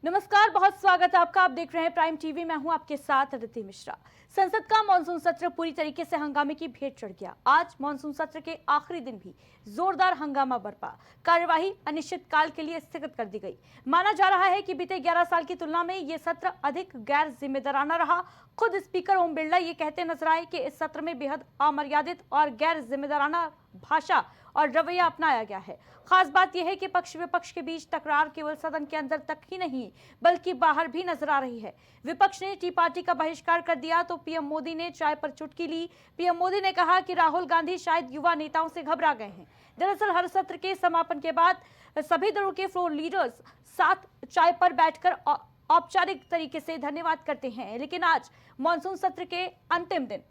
नमस्कार, बहुत स्वागत है आपका। आप देख रहे हैं प्राइम टीवी। मैं हूं आपके साथ अदिति मिश्रा। संसद का मानसून सत्र पूरी तरीके से हंगामे की भेंट चढ़ गया। आज मानसून सत्र के आखिरी दिन भी जोरदार हंगामा बरपा। कार्यवाही अनिश्चितकाल के लिए स्थगित कर दी गई। माना जा रहा है कि बीते 11 साल की तुलना में ये सत्र अधिक गैर जिम्मेदाराना रहा। खुद स्पीकर ओम बिरला ये कहते नजर आए कि इस सत्र में बेहद अमर्यादित और गैर जिम्मेदाराना भाषा और रवैया अपनाया गया है। खास बात यह है कि पक्ष विपक्ष के बीच तकरार केवल सदन के अंदर तक ही नहीं बल्कि बाहर भी नजर आ रही है। विपक्ष ने टी पार्टी का बहिष्कार कर दिया तो पीएम मोदी ने चाय पर चुटकी ली। पीएम मोदी ने कहा कि राहुल गांधी शायद युवा नेताओं से घबरा गए हैं। दरअसल हर सत्र के समापन के बाद सभी दलों के फ्लोर लीडर्स साथ चाय पर बैठकर औपचारिक तरीके से धन्यवाद करते हैं। लेकिन आज मानसून सत्र के अंतिम दिन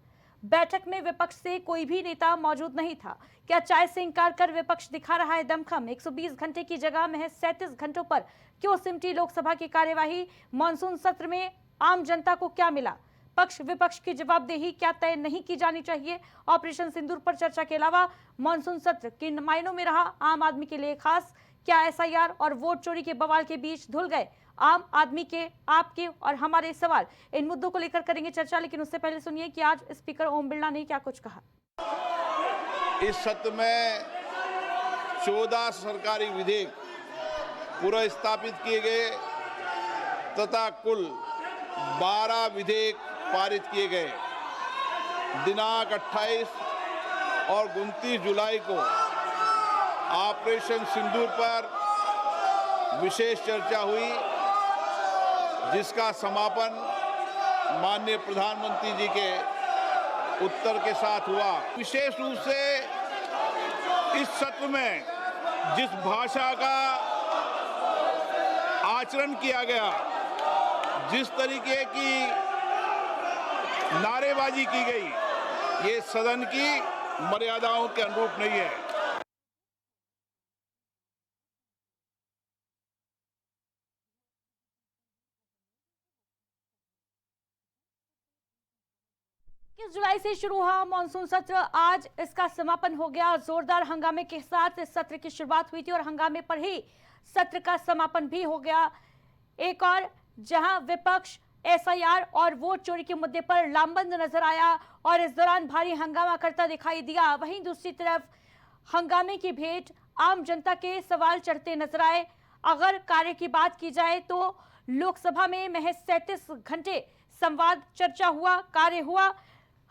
बैठक में विपक्ष से कोई भी नेता मौजूद नहीं था। क्या चाय से इंकार कर विपक्ष दिखा रहा है दमखम? 120 घंटे की जगह महज 37 घंटों पर क्यों सिमटी लोकसभा की कार्यवाही? मानसून सत्र में आम जनता को क्या मिला? पक्ष विपक्ष की जवाबदेही क्या तय नहीं की जानी चाहिए? ऑपरेशन सिंदूर पर चर्चा के अलावा मानसून सत्र किन मायनों में रहा आम आदमी के लिए खास? क्या एसआईआर और वोट चोरी के बवाल के बीच धुल गए आम आदमी के, आपके और हमारे सवाल? इन मुद्दों को लेकर करेंगे चर्चा, लेकिन उससे पहले सुनिए कि आज स्पीकर ओम बिरला ने क्या कुछ कहा। इस सत्र में 14 सरकारी विधेयक पुनर्स्थापित किए गए तथा कुल 12 विधेयक पारित किए गए। दिनांक 28 और 29 जुलाई को ऑपरेशन सिंदूर पर विशेष चर्चा हुई, जिसका समापन माननीय प्रधानमंत्री जी के उत्तर के साथ हुआ। विशेष रूप से इस सत्र में जिस भाषा का आचरण किया गया, जिस तरीके की नारेबाजी की गई, ये सदन की मर्यादाओं के अनुरूप नहीं है। जुलाई से शुरू हुआ मानसून सत्र, आज इसका समापन हो गया। जोरदार हंगामे के साथ इस सत्र की शुरुआत हुई थी और हंगामे पर ही सत्र का समापन भी हो गया। एक और जहां विपक्ष एसआईआर और वोट चोरी के मुद्दे पर लामबंद नजर आया और इस दौरान भारी हंगामा करता दिखाई दिया, वहीं दूसरी तरफ हंगामे की भेंट आम जनता के सवाल चढ़ते नजर आए। अगर कार्य की बात की जाए तो लोकसभा में महज 37 घंटे संवाद, चर्चा हुआ, कार्य हुआ।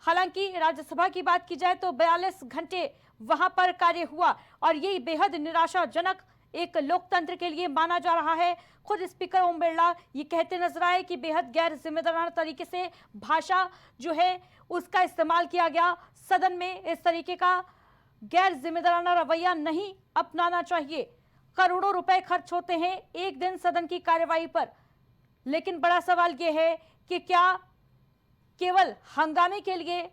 हालांकि राज्यसभा की बात की जाए तो 42 घंटे वहां पर कार्य हुआ और यही बेहद निराशाजनक एक लोकतंत्र के लिए माना जा रहा है। खुद स्पीकर ओम बिरला ये कहते नजर आए कि बेहद गैर जिम्मेदाराना तरीके से भाषा जो है उसका इस्तेमाल किया गया। सदन में इस तरीके का गैर जिम्मेदाराना रवैया नहीं अपनाना चाहिए। करोड़ों रुपए खर्च होते हैं एक दिन सदन की कार्यवाही पर, लेकिन बड़ा सवाल यह है कि क्या केवल हंगामे के लिए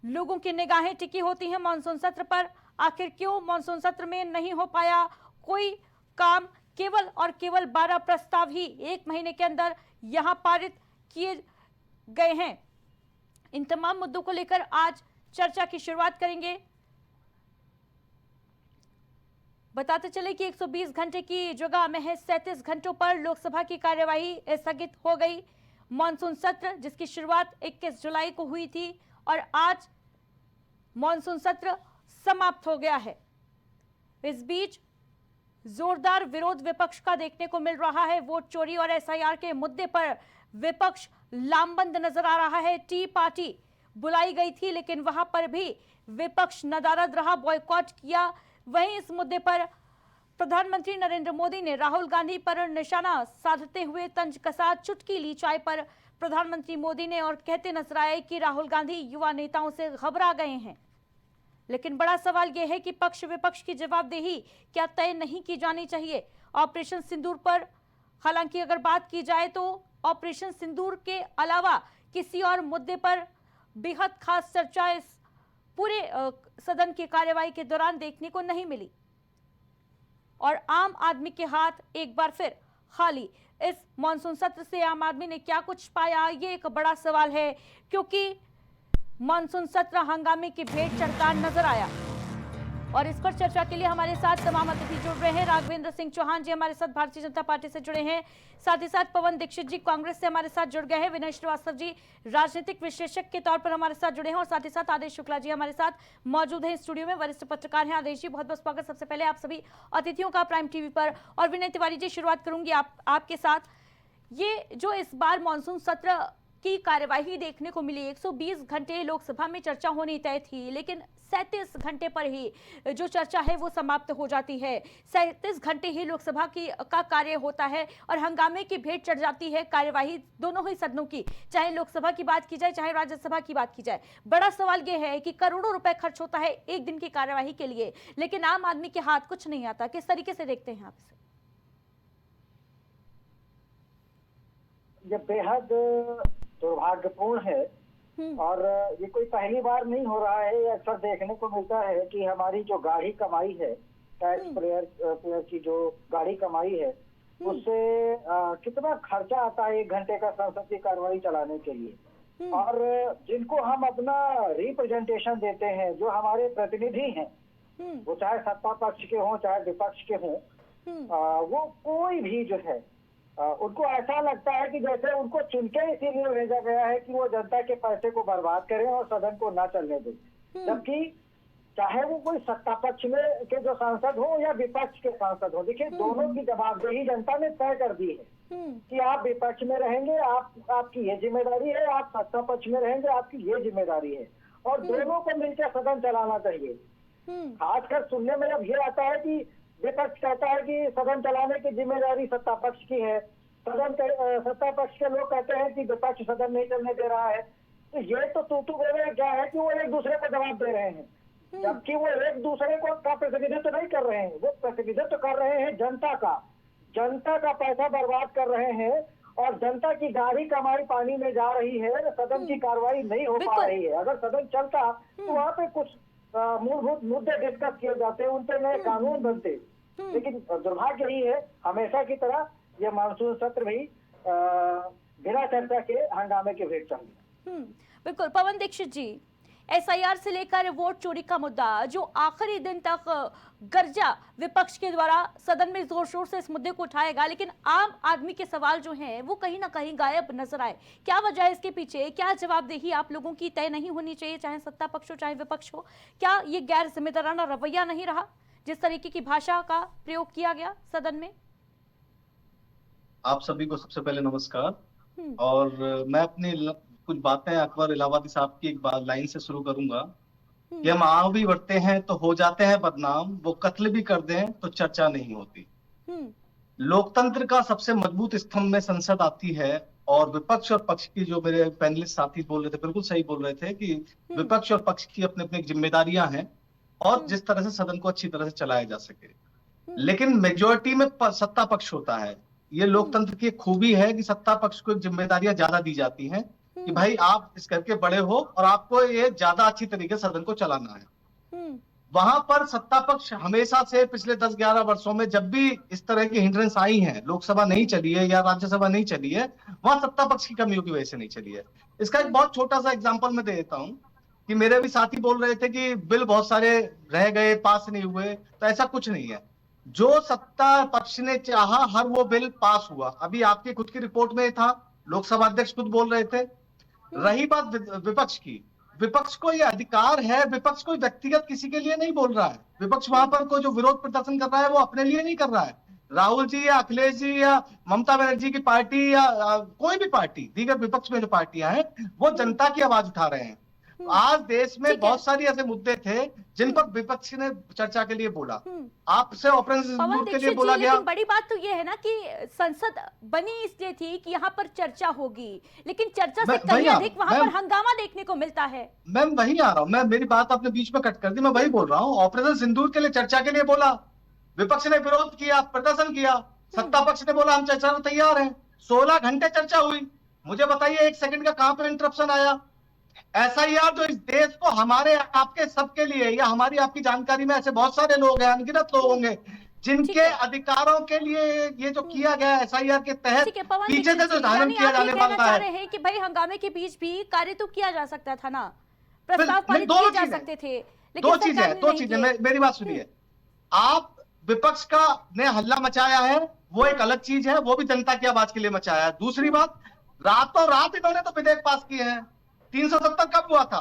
लोगों की निगाहें टिकी होती हैं मानसून सत्र पर? आखिर क्यों मानसून सत्र में नहीं हो पाया कोई काम? केवल और केवल 12 प्रस्ताव ही एक महीने के अंदर यहां पारित किए गए हैं। इन तमाम मुद्दों को लेकर आज चर्चा की शुरुआत करेंगे। बताते चले कि 120 घंटे की जगह महज 37 घंटों पर लोकसभा की कार्यवाही स्थगित हो गई। मानसून सत्र जिसकी शुरुआत 21 जुलाई को हुई थी और आज मानसून सत्र समाप्त हो गया है। इस बीच जोरदार विरोध विपक्ष का देखने को मिल रहा है। वोट चोरी और एसआईआर के मुद्दे पर विपक्ष लामबंद नजर आ रहा है। टी पार्टी बुलाई गई थी लेकिन वहां पर भी विपक्ष नदारद रहा, बॉयकॉट किया। वहीं इस मुद्दे पर प्रधानमंत्री नरेंद्र मोदी ने राहुल गांधी पर निशाना साधते हुए तंज कसा, चुटकी ली चाय पर प्रधानमंत्री मोदी ने और कहते नजर आए कि राहुल गांधी युवा नेताओं से घबरा गए हैं। लेकिन बड़ा सवाल यह है कि पक्ष विपक्ष की जवाबदेही क्या तय नहीं की जानी चाहिए? ऑपरेशन सिंदूर पर हालांकि अगर बात की जाए तो ऑपरेशन सिंदूर के अलावा किसी और मुद्दे पर बेहद खास चर्चा इस पूरे सदन की कार्यवाही के दौरान देखने को नहीं मिली और आम आदमी के हाथ एक बार फिर खाली। इस मानसून सत्र से आम आदमी ने क्या कुछ पाया, ये एक बड़ा सवाल है, क्योंकि मानसून सत्र हंगामे की भेंट चढ़ता नजर आया। और इस पर चर्चा के लिए हमारे साथ तमाम अतिथि जुड़ रहे हैं। राघवेंद्र सिंह चौहान जी हमारे साथ भारतीय जनता पार्टी से जुड़े हैं, साथ ही साथ पवन दीक्षित जी कांग्रेस से हमारे साथ जुड़ गए हैं, विनय श्रीवास्तव जी राजनीतिक विश्लेषक के तौर पर हमारे साथ जुड़े हैं और साथ ही साथ आदेश शुक्ला जी हमारे साथ मौजूद हैं स्टूडियो में, वरिष्ठ पत्रकार हैं। आदेश जी बहुत बहुत स्वागत सबसे पहले आप सभी अतिथियों का प्राइम टीवी पर। और विनय तिवारी जी शुरुआत करूंगी आपके साथ। ये जो इस बार मानसून सत्र की कार्यवाही देखने को मिली, 120 घंटे लोकसभा में चर्चा होनी तय थी, लेकिन 37 घंटे पर ही जो चर्चा है वो समाप्त हो जाती है। 37 घंटे ही लोकसभा का कार्य होता है और हंगामे की भेंट चढ़ जाती है कार्यवाही दोनों ही सदनों की, चाहे लोकसभा की बात की जाए चाहे राज्यसभा की बात की जाए। बड़ा सवाल यह है कि करोड़ों रुपए खर्च होता है एक दिन की कार्यवाही के लिए, लेकिन आम आदमी के हाथ कुछ नहीं आता। किस तरीके से देखते हैं आप इसे? ये बेहद दुर्भाग्यपूर्ण है और ये कोई पहली बार नहीं हो रहा है। ये अक्सर देखने को मिलता है कि हमारी जो गाढ़ी कमाई है, टैक्स पेयर की जो गाढ़ी कमाई है, उससे कितना खर्चा आता है 1 घंटे का संसद की कार्रवाई चलाने के लिए। और जिनको हम अपना रिप्रेजेंटेशन देते हैं, जो हमारे प्रतिनिधि हैं, वो चाहे सत्ता पक्ष के हों चाहे विपक्ष के हों, वो कोई भी जो है उनको ऐसा लगता है कि जैसे उनको चुनके इसीलिए भेजा गया है कि वो जनता के पैसे को बर्बाद करें और सदन को ना चलने दें। जबकि चाहे वो कोई सत्ता पक्ष में के जो सांसद हो या विपक्ष के सांसद हो, देखिए दोनों की जवाबदेही जनता ने तय कर दी है कि आप विपक्ष में रहेंगे, आपकी ये जिम्मेदारी है, आप सत्ता पक्ष में रहेंगे, आपकी ये जिम्मेदारी है, और दोनों को मिलकर सदन चलाना चाहिए। खासकर सुनने में अब ये आता है कि विपक्ष कहता है कि सदन चलाने की जिम्मेदारी सत्ता पक्ष की है, सत्ता पक्ष के लोग कहते हैं कि विपक्ष सदन नहीं चलने दे रहा है। तो ये तो तू बोले क्या है कि वो एक दूसरे को जवाब दे रहे हैं, जबकि वो एक दूसरे को का प्रतिनिधित्व नहीं कर रहे हैं। वो प्रतिनिधित्व कर रहे हैं जनता का पैसा बर्बाद कर रहे हैं और जनता की गाढ़ी कमाई पानी में जा रही है। सदन की कार्रवाई नहीं हो पा रही है। अगर सदन चलता तो वहाँ पे कुछ मूलभूत मुद्दे डिस्कस किए जाते, उन पे नए कानून बनते। लेकिन दुर्भाग्य ही है, हमेशा की तरह यह मानसून सत्र भी बिना चर्चा के हंगामे के भेंट चल गया। बिल्कुल। पवन दीक्षित जी, एसआईआर से लेकर वोट चोरी का मुद्दा जो आखिरी दिन तक गर्जा विपक्ष के द्वारा सदन में जोर शोर से इस मुद्दे को उठाएगा, लेकिन आम आदमी के सवाल जो हैं वो कहीं ना कहीं गायब नजर आए। क्या वजह है इसके पीछे? क्या जवाबदेही आप लोगों की तय नहीं होनी चाहिए, चाहे सत्ता पक्ष हो चाहे विपक्ष हो? क्या ये गैर जिम्मेदाराना रवैया नहीं रहा जिस तरीके की भाषा का प्रयोग किया गया सदन में? आप सभी को सबसे पहले नमस्कार। और मैं अपनी कुछ बातें अकबर इलाहाबादी साहब की एक लाइन से शुरू करूंगा कि हम आग भी बढ़ते हैं तो हो जाते हैं बदनाम, वो कत्ल भी कर दें तो चर्चा नहीं होती। लोकतंत्र का सबसे मजबूत स्तंभ में संसद आती है और विपक्ष और पक्ष की, जो मेरे पैनलिस्ट साथी बोल रहे थे बिल्कुल सही बोल रहे थे कि विपक्ष और पक्ष की अपनी अपनी जिम्मेदारियां हैं और जिस तरह से सदन को अच्छी तरह से चलाया जा सके। लेकिन मेजोरिटी में सत्ता पक्ष होता है। ये लोकतंत्र की एक खूबी है कि सत्ता पक्ष को जिम्मेदारियां ज्यादा दी जाती हैं कि भाई आप इस करके बड़े हो और आपको ये ज्यादा अच्छी तरीके से सदन को चलाना है। वहां पर सत्ता पक्ष हमेशा से पिछले 10-11 वर्षों में जब भी इस तरह की हिंड्रेंस आई है, लोकसभा नहीं चली है या राज्यसभा नहीं चली है, वहां सत्ता पक्ष की कमियों की वजह से नहीं चली है। इसका एक बहुत छोटा सा एग्जाम्पल मैं दे देता हूँ कि मेरे भी साथी बोल रहे थे कि बिल बहुत सारे रह गए, पास नहीं हुए, तो ऐसा कुछ नहीं है। जो सत्ता पक्ष ने चाहा हर वो बिल पास हुआ। अभी आपकी खुद की रिपोर्ट में था, लोकसभा अध्यक्ष खुद बोल रहे थे। रही बात विपक्ष की, विपक्ष को ये अधिकार है, विपक्ष कोई व्यक्तिगत किसी के लिए नहीं बोल रहा है। विपक्ष वहां पर कोई जो विरोध प्रदर्शन कर रहा है वो अपने लिए नहीं कर रहा है। राहुल जी या अखिलेश जी या ममता बनर्जी की पार्टी या कोई भी पार्टी, दीगर विपक्ष में जो पार्टियां हैं वो जनता की आवाज उठा रहे हैं। आज देश में बहुत सारी ऐसे मुद्दे थे जिन पर विपक्ष ने चर्चा के लिए बोला। आपसे ऑपरेशन सिंदूर के लिए बोला गया। बड़ी बात तो ये है ना कि संसद बनी इसलिए थी कि यहाँ पर चर्चा होगी, लेकिन चर्चा से कहीं अधिक वहाँ पर हंगामा देखने को मिलता है। मैं वही आ रहा हूँ, मैं मेरी बात आपने बीच में कट कर दी, मैं वही बोल रहा हूँ। ऑपरेशन सिंदूर के लिए चर्चा के लिए बोला, विपक्ष ने विरोध किया, प्रदर्शन किया, सत्ता पक्ष ने बोला हम चर्चा में तैयार हैं। 16 घंटे चर्चा हुई। मुझे बताइए 1 सेकंड का कहां पर इंटरप्शन आया? एसआईआर जो इस देश को, हमारे आपके सबके लिए, या हमारी आपकी जानकारी में ऐसे बहुत सारे लोग हैं, अनगिनत लोग होंगे जिनके अधिकारों के लिए ये जो किया गया एसआईआर के तहत पीछे से जो धारण किया जाने वाला है कि भाई हंगामे के बीच भी कार्य तो किया जा सकता था ना, प्रस्ताव पारित किए जा सकते थे, दो चीजें मेरी बात सुनिए। आप विपक्ष का ने हल्ला मचाया है, वो एक अलग चीज है, वो भी जनता की आवाज के लिए मचाया है। दूसरी बात, रातों रात इन्होंने तो विधेयक पास किए हैं। 370 कब हुआ था,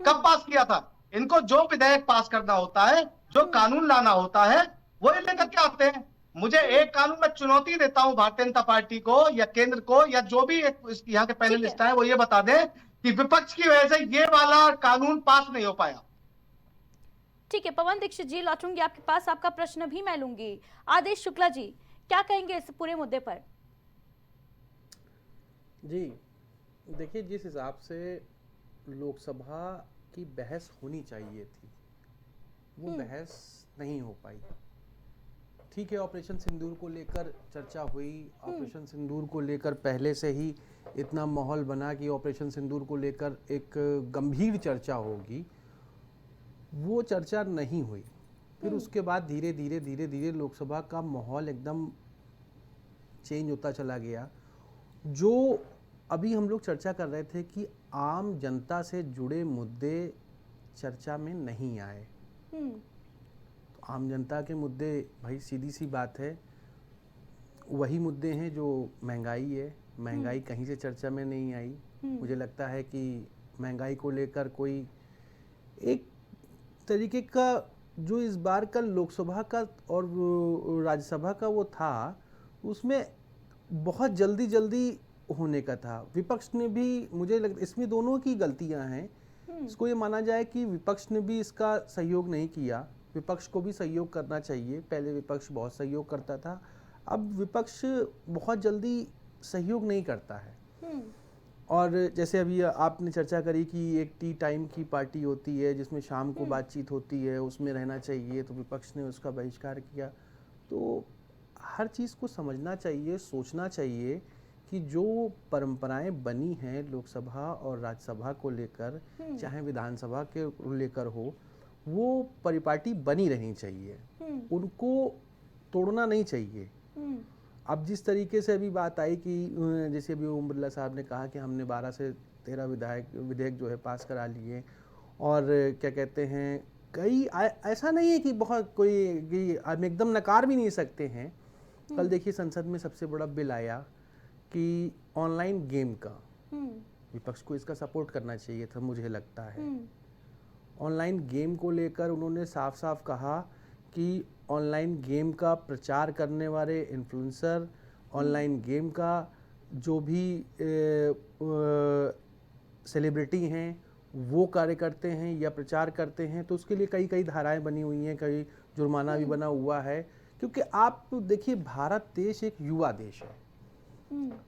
कब पास किया था? इनको जो विधेयक पास करना होता है, जो कानून लाना होता है, वो ये लेकर के आते हैं। मुझे एक कानून में चुनौती देता हूं भारतीय जनता पार्टी को या केंद्र को या जो भी यहाँ के पैनलिस्ट हैं, वो ये बता दें कि विपक्ष की वजह से ये वाला कानून पास नहीं हो पाया। ठीक है, पवन दीक्षित जी लौटूंगी आपके पास, आपका प्रश्न भी मैं लूंगी। आदेश शुक्ला जी, क्या कहेंगे इस पूरे मुद्दे पर? जी देखिए, जिस हिसाब से लोकसभा की बहस होनी चाहिए थी, वो बहस नहीं हो पाई। ठीक है, ऑपरेशन सिंदूर को लेकर चर्चा हुई, ऑपरेशन सिंदूर को लेकर पहले से ही इतना माहौल बना कि ऑपरेशन सिंदूर को लेकर एक गंभीर चर्चा होगी, वो चर्चा नहीं हुई। फिर उसके बाद धीरे धीरे लोकसभा का माहौल एकदम चेंज होता चला गया। जो अभी हम लोग चर्चा कर रहे थे कि आम जनता से जुड़े मुद्दे चर्चा में नहीं आए। तो आम जनता के मुद्दे, भाई सीधी सी बात है, वही मुद्दे हैं जो महंगाई है। महंगाई कहीं से चर्चा में नहीं आई। मुझे लगता है कि महंगाई को लेकर कोई एक तरीके का जो इस बार का लोकसभा का और राज्यसभा का वो था, उसमें बहुत जल्दी होने का था। विपक्ष ने भी, मुझे लगता इसमें दोनों की गलतियां हैं। इसको ये माना जाए कि विपक्ष ने भी इसका सहयोग नहीं किया। विपक्ष को भी सहयोग करना चाहिए। पहले विपक्ष बहुत सहयोग करता था, अब विपक्ष बहुत जल्दी सहयोग नहीं करता है। और जैसे अभी आपने चर्चा करी कि एक टी टाइम की पार्टी होती है जिसमें शाम को बातचीत होती है, उसमें रहना चाहिए, तो विपक्ष ने उसका बहिष्कार किया। तो हर चीज़ को समझना चाहिए, सोचना चाहिए कि जो परंपराएं बनी हैं लोकसभा और राज्यसभा को लेकर, चाहे विधानसभा के लेकर हो, वो परिपाटी बनी रहनी चाहिए, उनको तोड़ना नहीं चाहिए। अब जिस तरीके से अभी बात आई कि जैसे अभी ओम बिरला साहब ने कहा कि हमने 12 से 13 विधेयक जो है पास करा लिए, और क्या कहते हैं, कई ऐसा नहीं है कि बहुत कोई कि हम एकदम नकार भी नहीं सकते हैं। कल देखिए संसद में सबसे बड़ा बिल आया कि ऑनलाइन गेम का, विपक्ष को इसका सपोर्ट करना चाहिए था, मुझे लगता है। ऑनलाइन गेम को लेकर उन्होंने साफ साफ कहा कि ऑनलाइन गेम का प्रचार करने वाले इन्फ्लुएंसर, ऑनलाइन गेम का जो भी सेलिब्रिटी हैं वो कार्य करते हैं या प्रचार करते हैं, तो उसके लिए कई धाराएं बनी हुई हैं, कई जुर्माना भी बना हुआ है। क्योंकि आप देखिए, भारत देश एक युवा देश है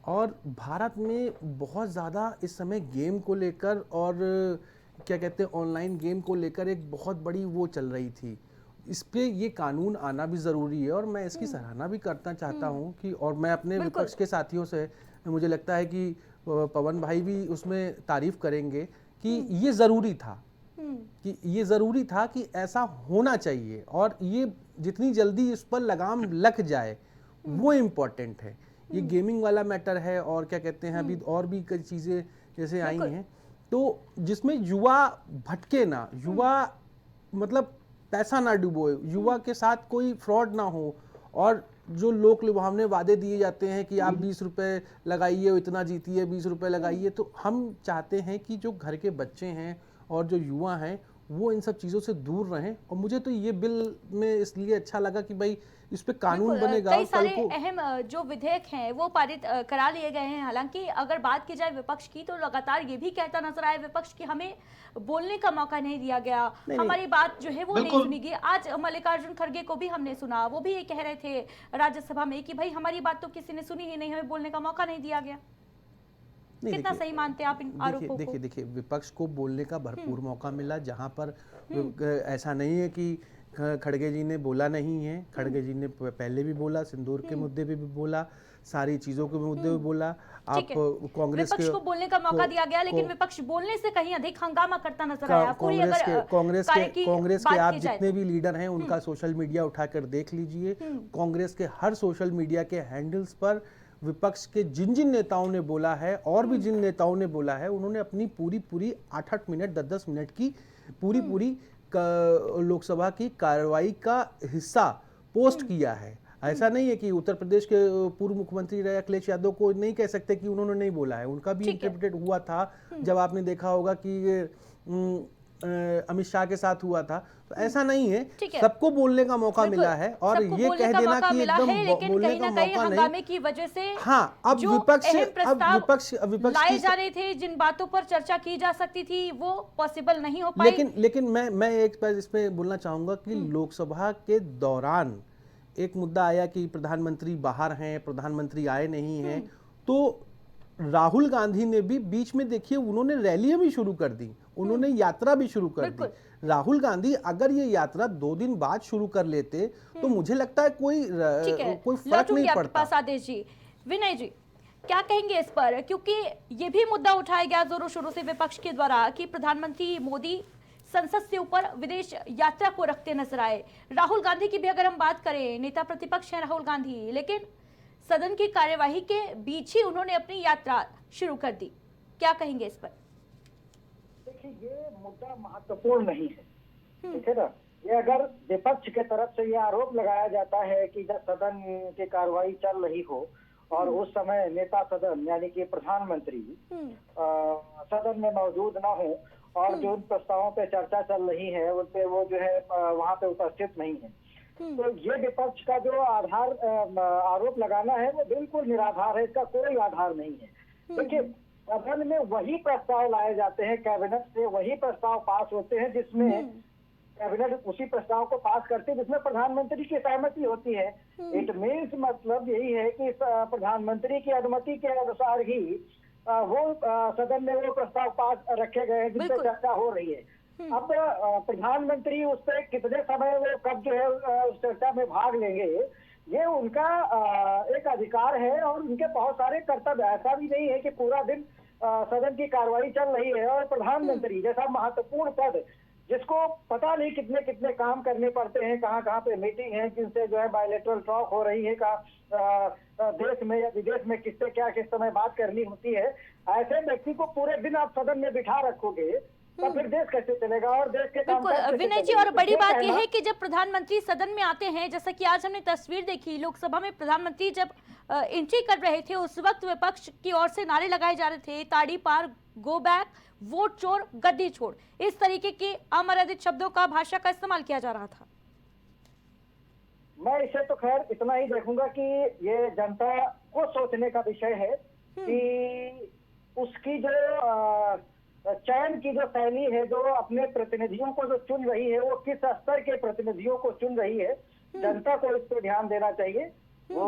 और भारत में बहुत ज़्यादा इस समय गेम को लेकर और क्या कहते हैं ऑनलाइन गेम को लेकर एक बहुत बड़ी वो चल रही थी। इस पे ये कानून आना भी ज़रूरी है और मैं इसकी सराहना भी करना चाहता हूँ कि, और मैं अपने विपक्ष के साथियों से, मुझे लगता है कि पवन भाई भी उसमें तारीफ करेंगे कि ये ज़रूरी था, कि ये ज़रूरी था कि ऐसा होना चाहिए, और ये जितनी जल्दी इस पर लगाम लग जाए वो इम्पोर्टेंट है। ये गेमिंग वाला मैटर है, और क्या कहते हैं अभी और भी कई चीज़ें जैसे आई हैं, तो जिसमें युवा भटके ना, युवा मतलब पैसा ना डूबो, युवा के साथ कोई फ्रॉड ना हो, और जो लोक लुभावने वादे दिए जाते हैं कि आप 20 रुपए लगाइए इतना जीतिए, 20 रुपए लगाइए, तो हम चाहते हैं कि जो घर के बच्चे हैं और जो युवा हैं वो इन सब चीज़ों से दूर रहें। और मुझे तो ये बिल में इसलिए अच्छा लगा कि भाई इस पे कानून बनेगा। कई सारे अहम जो विधेयक हैं वो पारित करा लिए गए हैं। हालांकि अगर बात की जाए विपक्ष की, तो लगातार ये भी कहता नजर आया विपक्ष कि हमें बोलने का मौका नहीं दिया गया, हमारी बात जो है वो नहीं सुनी गई। आज मल्लिकार्जुन खड़गे को भी हमने सुना, वो भी ये कह रहे थे राज्यसभा में कि भाई हमारी बात तो किसी ने सुनी ही नहीं, हमें बोलने का मौका नहीं दिया गया। कितना सही मानते हैं आप इन आरोपों को? देखिए विपक्ष को बोलने का भरपूर मौका मिला, जहां पर ऐसा नहीं है कि खड़गे जी ने बोला नहीं है। खड़गे जी ने पहले भी बोला, सिंदूर के मुद्दे पे भी बोला, सारी चीजों के मुद्दे पे बोला। आप कांग्रेस विपक्ष को बोलने का मौका दिया गया, लेकिन विपक्ष बोलने से कहीं अधिक हंगामा करता नजर आया। कांग्रेस के आप जितने भी लीडर हैं उनका सोशल मीडिया उठाकर देख लीजिए। कांग्रेस के हर सोशल मीडिया के हैंडल्स पर विपक्ष के जिन जिन नेताओं ने बोला है और भी जिन नेताओं ने बोला है, उन्होंने अपनी पूरी 8-8 मिनट 10-10 मिनट की पूरी लोकसभा की कार्रवाई का हिस्सा पोस्ट किया है। ऐसा नहीं है कि उत्तर प्रदेश के पूर्व मुख्यमंत्री रहे अखिलेश यादव को नहीं कह सकते कि उन्होंने नहीं बोला है, उनका भी इंटरप्रेटेड हुआ था। जब आपने देखा होगा कि अमित शाह के साथ हुआ था, तो ऐसा नहीं है, सबको बोलने का मौका मिला है। और ये कह देना कि एकदम बोलने का मौका हंगामे की वजह से हाँ, अब विपक्ष लाए जा रहे थे, जिन बातों पर चर्चा की जा सकती थी वो पॉसिबल नहीं हो पाई। लेकिन मैं एक बार इस पे बोलना चाहूंगा कि लोकसभा के दौरान एक मुद्दा आया कि प्रधानमंत्री बाहर हैं, प्रधानमंत्री आए नहीं हैं, तो राहुल गांधी ने भी बीच में देखिए उन्होंने रैलियां भी शुरू कर दी, उन्होंने यात्रा भी शुरू कर दी। राहुल गांधी अगर ये यात्रा 2 दिन बाद शुरू कर लेते तो मुझे लगता है कोई फर्क नहीं पड़ता। आदेश जी, विनय जी क्या कहेंगे इस पर, क्योंकि ये भी मुद्दा उठाया गया जोरों शोरों से विपक्ष के द्वारा कि प्रधानमंत्री मोदी संसद से ऊपर विदेश यात्रा को रखते नजर आए। राहुल गांधी की भी अगर हम बात करें, नेता प्रतिपक्ष हैं राहुल गांधी, लेकिन सदन की कार्यवाही के बीच ही उन्होंने अपनी यात्रा शुरू कर दी। क्या कहेंगे इस पर? देखिए, ये मुद्दा महत्वपूर्ण नहीं है, ठीक है ना। ये अगर विपक्ष के तरफ से ये आरोप लगाया जाता है कि जब सदन की कार्रवाई चल रही हो और उस समय नेता सदन यानी कि प्रधानमंत्री सदन में मौजूद ना हो और जो उन प्रस्तावों पे चर्चा चल रही है उन पे वो जो है वहाँ पे उपस्थित नहीं है, तो ये विपक्ष का जो आरोप लगाना है वो बिल्कुल निराधार है, इसका कोई आधार नहीं है। देखिए, सदन में वही प्रस्ताव लाए जाते हैं, कैबिनेट से वही प्रस्ताव पास होते हैं जिसमें कैबिनेट उसी प्रस्ताव को पास करती है जिसमें प्रधानमंत्री की सहमति होती है। इट मीन्स मतलब यही है कि प्रधानमंत्री की अनुमति के अनुसार ही वो सदन में वो प्रस्ताव पास रखे गए हैं जिस पर चर्चा हो रही है। अब प्रधानमंत्री उस पर कितने समय वो कब जो है उस चर्चा में भाग लेंगे, ये उनका एक अधिकार है और उनके बहुत सारे कर्तव्य। ऐसा भी नहीं है कि पूरा दिन सदन की कार्रवाई चल रही है और प्रधानमंत्री जैसा महत्वपूर्ण पद जिसको पता नहीं कितने कितने काम करने पड़ते हैं, कहाँ कहाँ पे मीटिंग है, जिनसे जो है बायलैटरल टॉक हो रही है, देश में या विदेश में किससे क्या किस समय बात करनी होती है, ऐसे व्यक्ति को पूरे दिन आप सदन में बिठा रखोगे तो फिर देश कैसे चलेगा और देश के काम विनय जी, और बड़ी बात यह है कि जब प्रधानमंत्री सदन में आते हैं, जैसा कि आज हमने तस्वीर देखी लोकसभा में प्रधानमंत्री जब एंट्री कर रहे थे, उस वक्त विपक्ष की ओर से नारे लगाए जा रहे थे, ताड़ी पार, गो बैक, वोट चोर, गद्दी छोड़, इस तरीके के अमर्यादित शब्दों का, भाषा का इस्तेमाल किया जा रहा था। मैं इसे तो खैर इतना ही देखूंगा कि ये जनता को सोचने का विषय है कि उसकी जो चयन की जो शैली है, जो अपने प्रतिनिधियों को जो चुन रही है, वो किस स्तर के प्रतिनिधियों को चुन रही है, जनता को इस पर ध्यान देना चाहिए। वो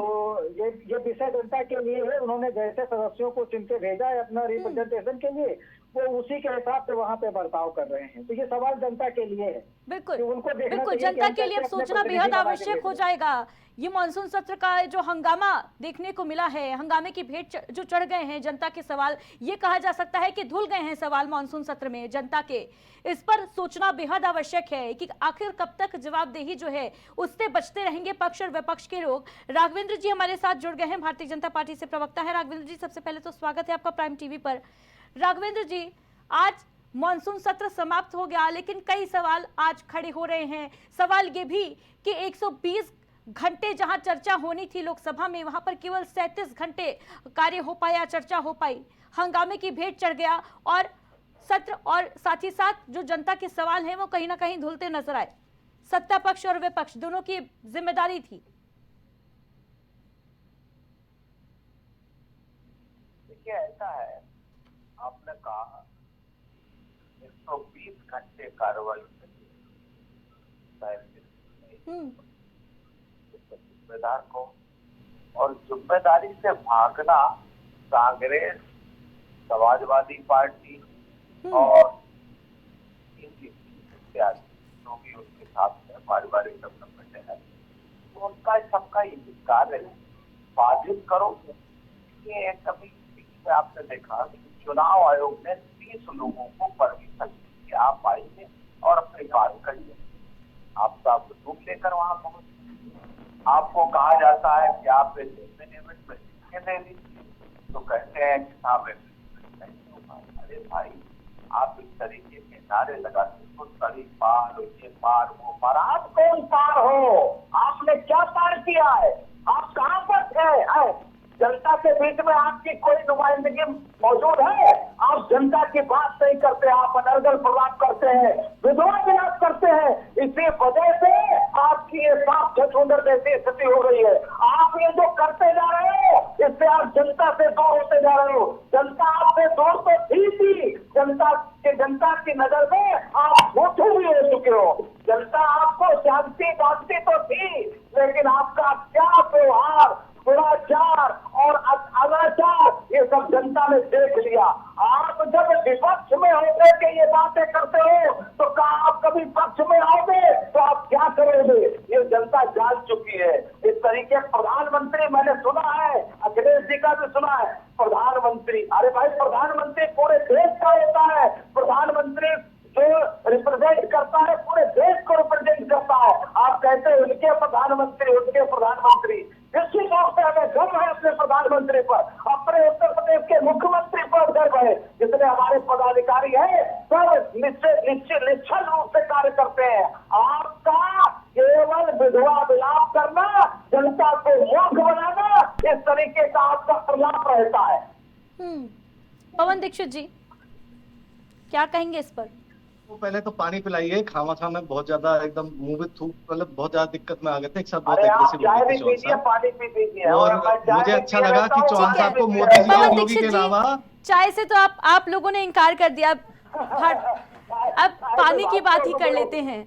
ये विषय जनता के लिए है। उन्होंने जैसे सदस्यों को चुन के भेजा है अपना रिप्रेजेंटेशन के लिए, वो उसी के हिसाब से वहाँ पे बर्ताव कर रहे हैं। तो ये सवाल जनता के लिए है। बिल्कुल, उनको बिल्कुल जनता के लिए अब सोचना बेहद आवश्यक हो जाएगा। ये मानसून सत्र का जो हंगामा देखने को मिला है, हंगामे की भेंट जो चढ़ गए हैं जनता के सवाल, ये कहा जा सकता है कि धुल गए हैं सवाल मानसून सत्र में जनता के। इस पर सोचना बेहद आवश्यक है कि आखिर कब तक जवाबदेही जो है उससे बचते रहेंगे पक्ष और विपक्ष के लोग। राघवेंद्र जी हमारे साथ जुड़ गए हैं, भारतीय जनता पार्टी से प्रवक्ता है। राघवेंद्र जी, सबसे पहले तो स्वागत है आपका प्राइम टीवी पर। राघवेंद्र जी, आज मॉनसून सत्र समाप्त हो गया, लेकिन कई सवाल आज खड़े हो रहे हैं। सवाल ये भी कि 120 घंटे जहां चर्चा होनी थी लोकसभा में, वहां पर केवल 37 घंटे कार्य हो पाया, चर्चा हो पाई, हंगामे की भेंट चढ़ गया और सत्र और साथ ही साथ जो जनता के सवाल हैं वो कहीं ना कहीं धुलते नजर आए। सत्ता पक्ष और विपक्ष दोनों की जिम्मेदारी थी। देखिए, ऐसा है, आपने कहा 120 घंटे कार्रवाई जिम्मेदार को, और जिम्मेदारी से भागना कांग्रेस, समाजवादी पार्टी और इत्यादि जो भी उनके साथ में पारिवारिक डेवलपमेंट है, तो उनका सबका ये कार्य है, बाधित करो। ये कभी आपने देखा कि चुनाव आयोग ने 30 लोगों को परमिशन दी कि आप आइए और अपनी बात करिए। आप सब रूप लेकर वहां पहुंचे, आपको कहा जाता है कि आप एफिडेविट में लिख के दे दीजिए, तो कहते हैं कि साहब एफिडेविट नहीं होगा। अरे भाई, आप इस तरीके के नारे लगाते हो, सड़ी पार, ये पार, वो पार। आप कौन पार हो? आपने क्या पार किया है? आप कहाँ पर थे? जनता के बीच में आपकी कोई नुमाइंदगी मौजूद है? आप जनता की बात नहीं करते, आप अनर्गल प्रभाव करते हैं, विधवा विलाप करते हैं। इसी वजह से आपकी ये साफ छछूंदर जैसी स्थिति हो रही है। आप ये जो करते जा रहे हो, इससे आप जनता से दूर होते जा रहे हो। जनता आपसे दूर तो थी, जनता की नजर में आप झूठे भी हो चुके हो। जनता आपको शांति बांटती तो थी, लेकिन आपका क्या व्यवहार, दुराचार और अनाचार, ये सब जनता ने देख लिया। आप जब विपक्ष में होकर के ये बातें करते हो, तो क्या आप कभी पक्ष में आओगे तो आप क्या करोगे? ये जनता जान चुकी है। इस तरीके प्रधानमंत्री, मैंने सुना है, अखिलेश जी का भी सुना है, प्रधानमंत्री, अरे भाई प्रधानमंत्री पूरे देश का होता है। प्रधानमंत्री जो रिप्रेजेंट करता है पूरे देश को रिप्रेजेंट करता है। आप कहते हैं उनके प्रधानमंत्री। निश्चित रूप से हमें गर्व है अपने प्रधानमंत्री पर, अपने उत्तर प्रदेश के मुख्यमंत्री पर गर्व है। जितने हमारे पदाधिकारी हैं सब निश्चल रूप से कार्य करते हैं। आपका केवल विधवा विलाप करना, जनता को मूर्ख बनाना, इस तरीके का आपका प्रलाप रहता है। पवन दीक्षित जी, क्या कहेंगे इस पर? तो पहले तो पानी पिलाइए, खामा में बहुत ज्यादा एकदम मुंह में थूक, मतलब बहुत ज्यादा दिक्कत में आ गए थे। एक साथ बहुत एग्रेसिव चाय भी पीजिए, पानी पी दीजिए। और मुझे अच्छा लगा कि चौहान साहब को मोदी जी और योगी के अलावा चाय से तो आप लोगों ने इनकार कर दिया, अब पानी की बात ही कर लेते हैं।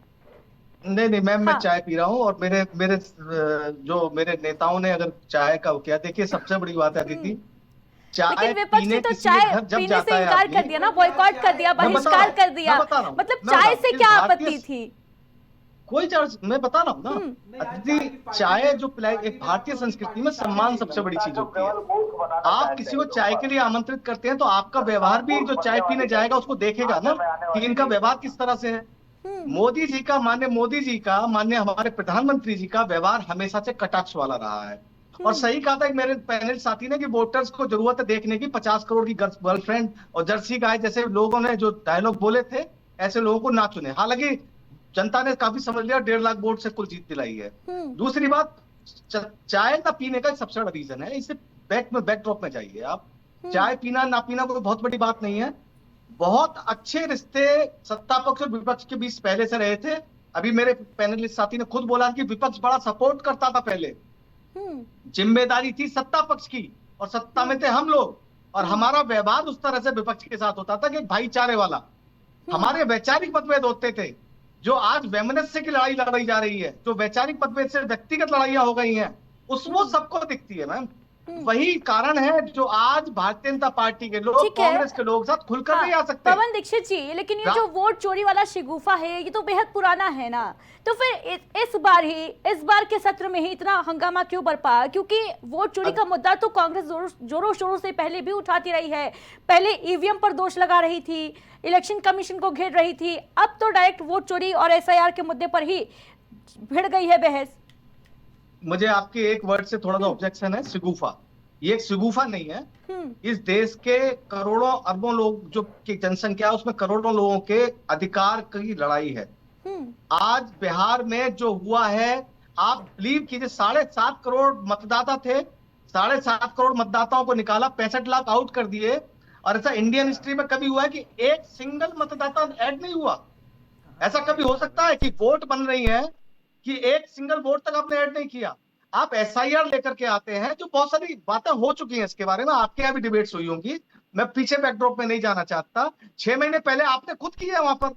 नहीं मैम, मैं चाय पी रहा हूँ। और मेरे नेताओं ने अगर चाय का किया, देखिए सबसे बड़ी बात है अदिति, लेकिन विपक्ष ने तो चाय पीने से इनकार कर दिया ना, बॉयकॉट कर दिया, बहिष्कार कर दिया। मतलब चाय से क्या आपत्ति थी? कोई चार्ज, मैं बता रहा हूँ ना अदिति, चाय जो पिलाई, एक भारतीय संस्कृति में सम्मान सबसे बड़ी चीज होती है। आप किसी को चाय के लिए आमंत्रित करते हैं तो आपका व्यवहार भी जो चाय पीने जाएगा उसको देखेगा ना कि इनका व्यवहार किस तरह से है। मोदी जी का, माननीय हमारे प्रधानमंत्री जी का व्यवहार हमेशा से कटाक्ष वाला रहा है। और सही कहा था मेरे पैनल साथी ने कि वोटर्स को जरूरत है देखने की 50 करोड़ की गर्लफ्रेंड और जर्सी गाय जैसे लोगों ने जो डायलॉग बोले थे, ऐसे लोगों को ना चुने। हालांकि जनता ने काफी समझ लिया, 1.5 लाख वोट से कुल जीत दिलाई है। दूसरी बात, चाय ना पीने का सबसे बड़ा रीजन है, इसे बैकड्रॉप में जाइए आप। चाय पीना ना पीना कोई बहुत बड़ी बात नहीं है। बहुत अच्छे रिश्ते सत्ता पक्ष और विपक्ष के बीच पहले से रहे थे। अभी मेरे पैनलिस्ट साथी ने खुद बोला कि विपक्ष बड़ा सपोर्ट करता था पहले। जिम्मेदारी थी सत्ता पक्ष की और सत्ता में थे हम लोग, और हमारा व्यवहार उस तरह से विपक्ष के साथ होता था कि भाईचारे वाला। हमारे वैचारिक मतभेद होते थे, जो आज वैमनस्य की लड़ाई लड़ाई जा रही है, जो वैचारिक मतभेद से व्यक्तिगत लड़ाइयां हो गई हैं, वो सबको दिखती है मैम। वही कारण है जो आज भारतीय जनता पार्टी के लोग कांग्रेस के लोग साथ खुलकर नहीं आ सकते। पवन दीक्षित जी, लेकिन ये जो वोट चोरी वाला शिगुफा है, ये तो बेहद पुराना है ना, तो फिर इस बार के सत्र में ही इतना हंगामा क्यों बरपा? क्योंकि वोट चोरी का मुद्दा तो कांग्रेस जोरों शोरों से पहले भी उठाती रही है। पहले ईवीएम पर दोष लगा रही थी, इलेक्शन कमीशन को घेर रही थी, अब तो डायरेक्ट वोट चोरी और एसआईआर के मुद्दे पर ही भिड़ गई है बहस। मुझे आपके एक वर्ड से थोड़ा सा ऑब्जेक्शन है, शिगुफा। ये एक शिगुफा नहीं है। इस देश के करोड़ों अरबों लोग जो की जनसंख्या है, उसमें करोड़ों लोगों के अधिकार की लड़ाई है। आज बिहार में जो हुआ है, आप बिलीव कीजिए, 7.5 करोड़ मतदाता थे, 7.5 करोड़ मतदाताओं को निकाला, 65 लाख आउट कर दिए। और ऐसा इंडियन हिस्ट्री में कभी हुआ है कि एक सिंगल मतदाता ऐड नहीं हुआ? ऐसा कभी हो सकता है कि वोट बन रही है कि एक सिंगल वोट तक आपने ऐड नहीं किया? आप एसआईआर लेकर के आते हैं, जो बहुत सारी बातें हो चुकी हैं इसके बारे में, आपके यहाँ भी डिबेट्स हुई होंगी, मैं पीछे बैकड्रॉप में नहीं जाना चाहता। 6 महीने पहले आपने खुद किया है वहां पर।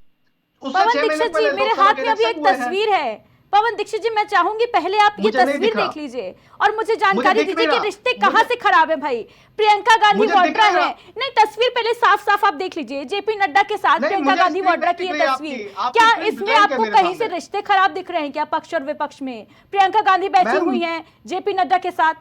पवन दीक्षित जी, मेरे हाथ में अभी एक तस्वीर है। पवन दीक्षित जी, मैं चाहूंगी पहले आप ये तस्वीर देख लीजिए और मुझे जानकारी दीजिए कि रिश्ते कहाँ से खराब है भाई। प्रियंका गांधी वाड्रा है, नहीं तस्वीर पहले साफ साफ आप देख लीजिए, जेपी नड्डा के साथ प्रियंका गांधी वाड्रा की ये तस्वीर, क्या इसमें आपको कहीं से रिश्ते खराब दिख रहे हैं क्या? पक्ष और विपक्ष में प्रियंका गांधी बैठी हुई हैं जेपी नड्डा के साथ,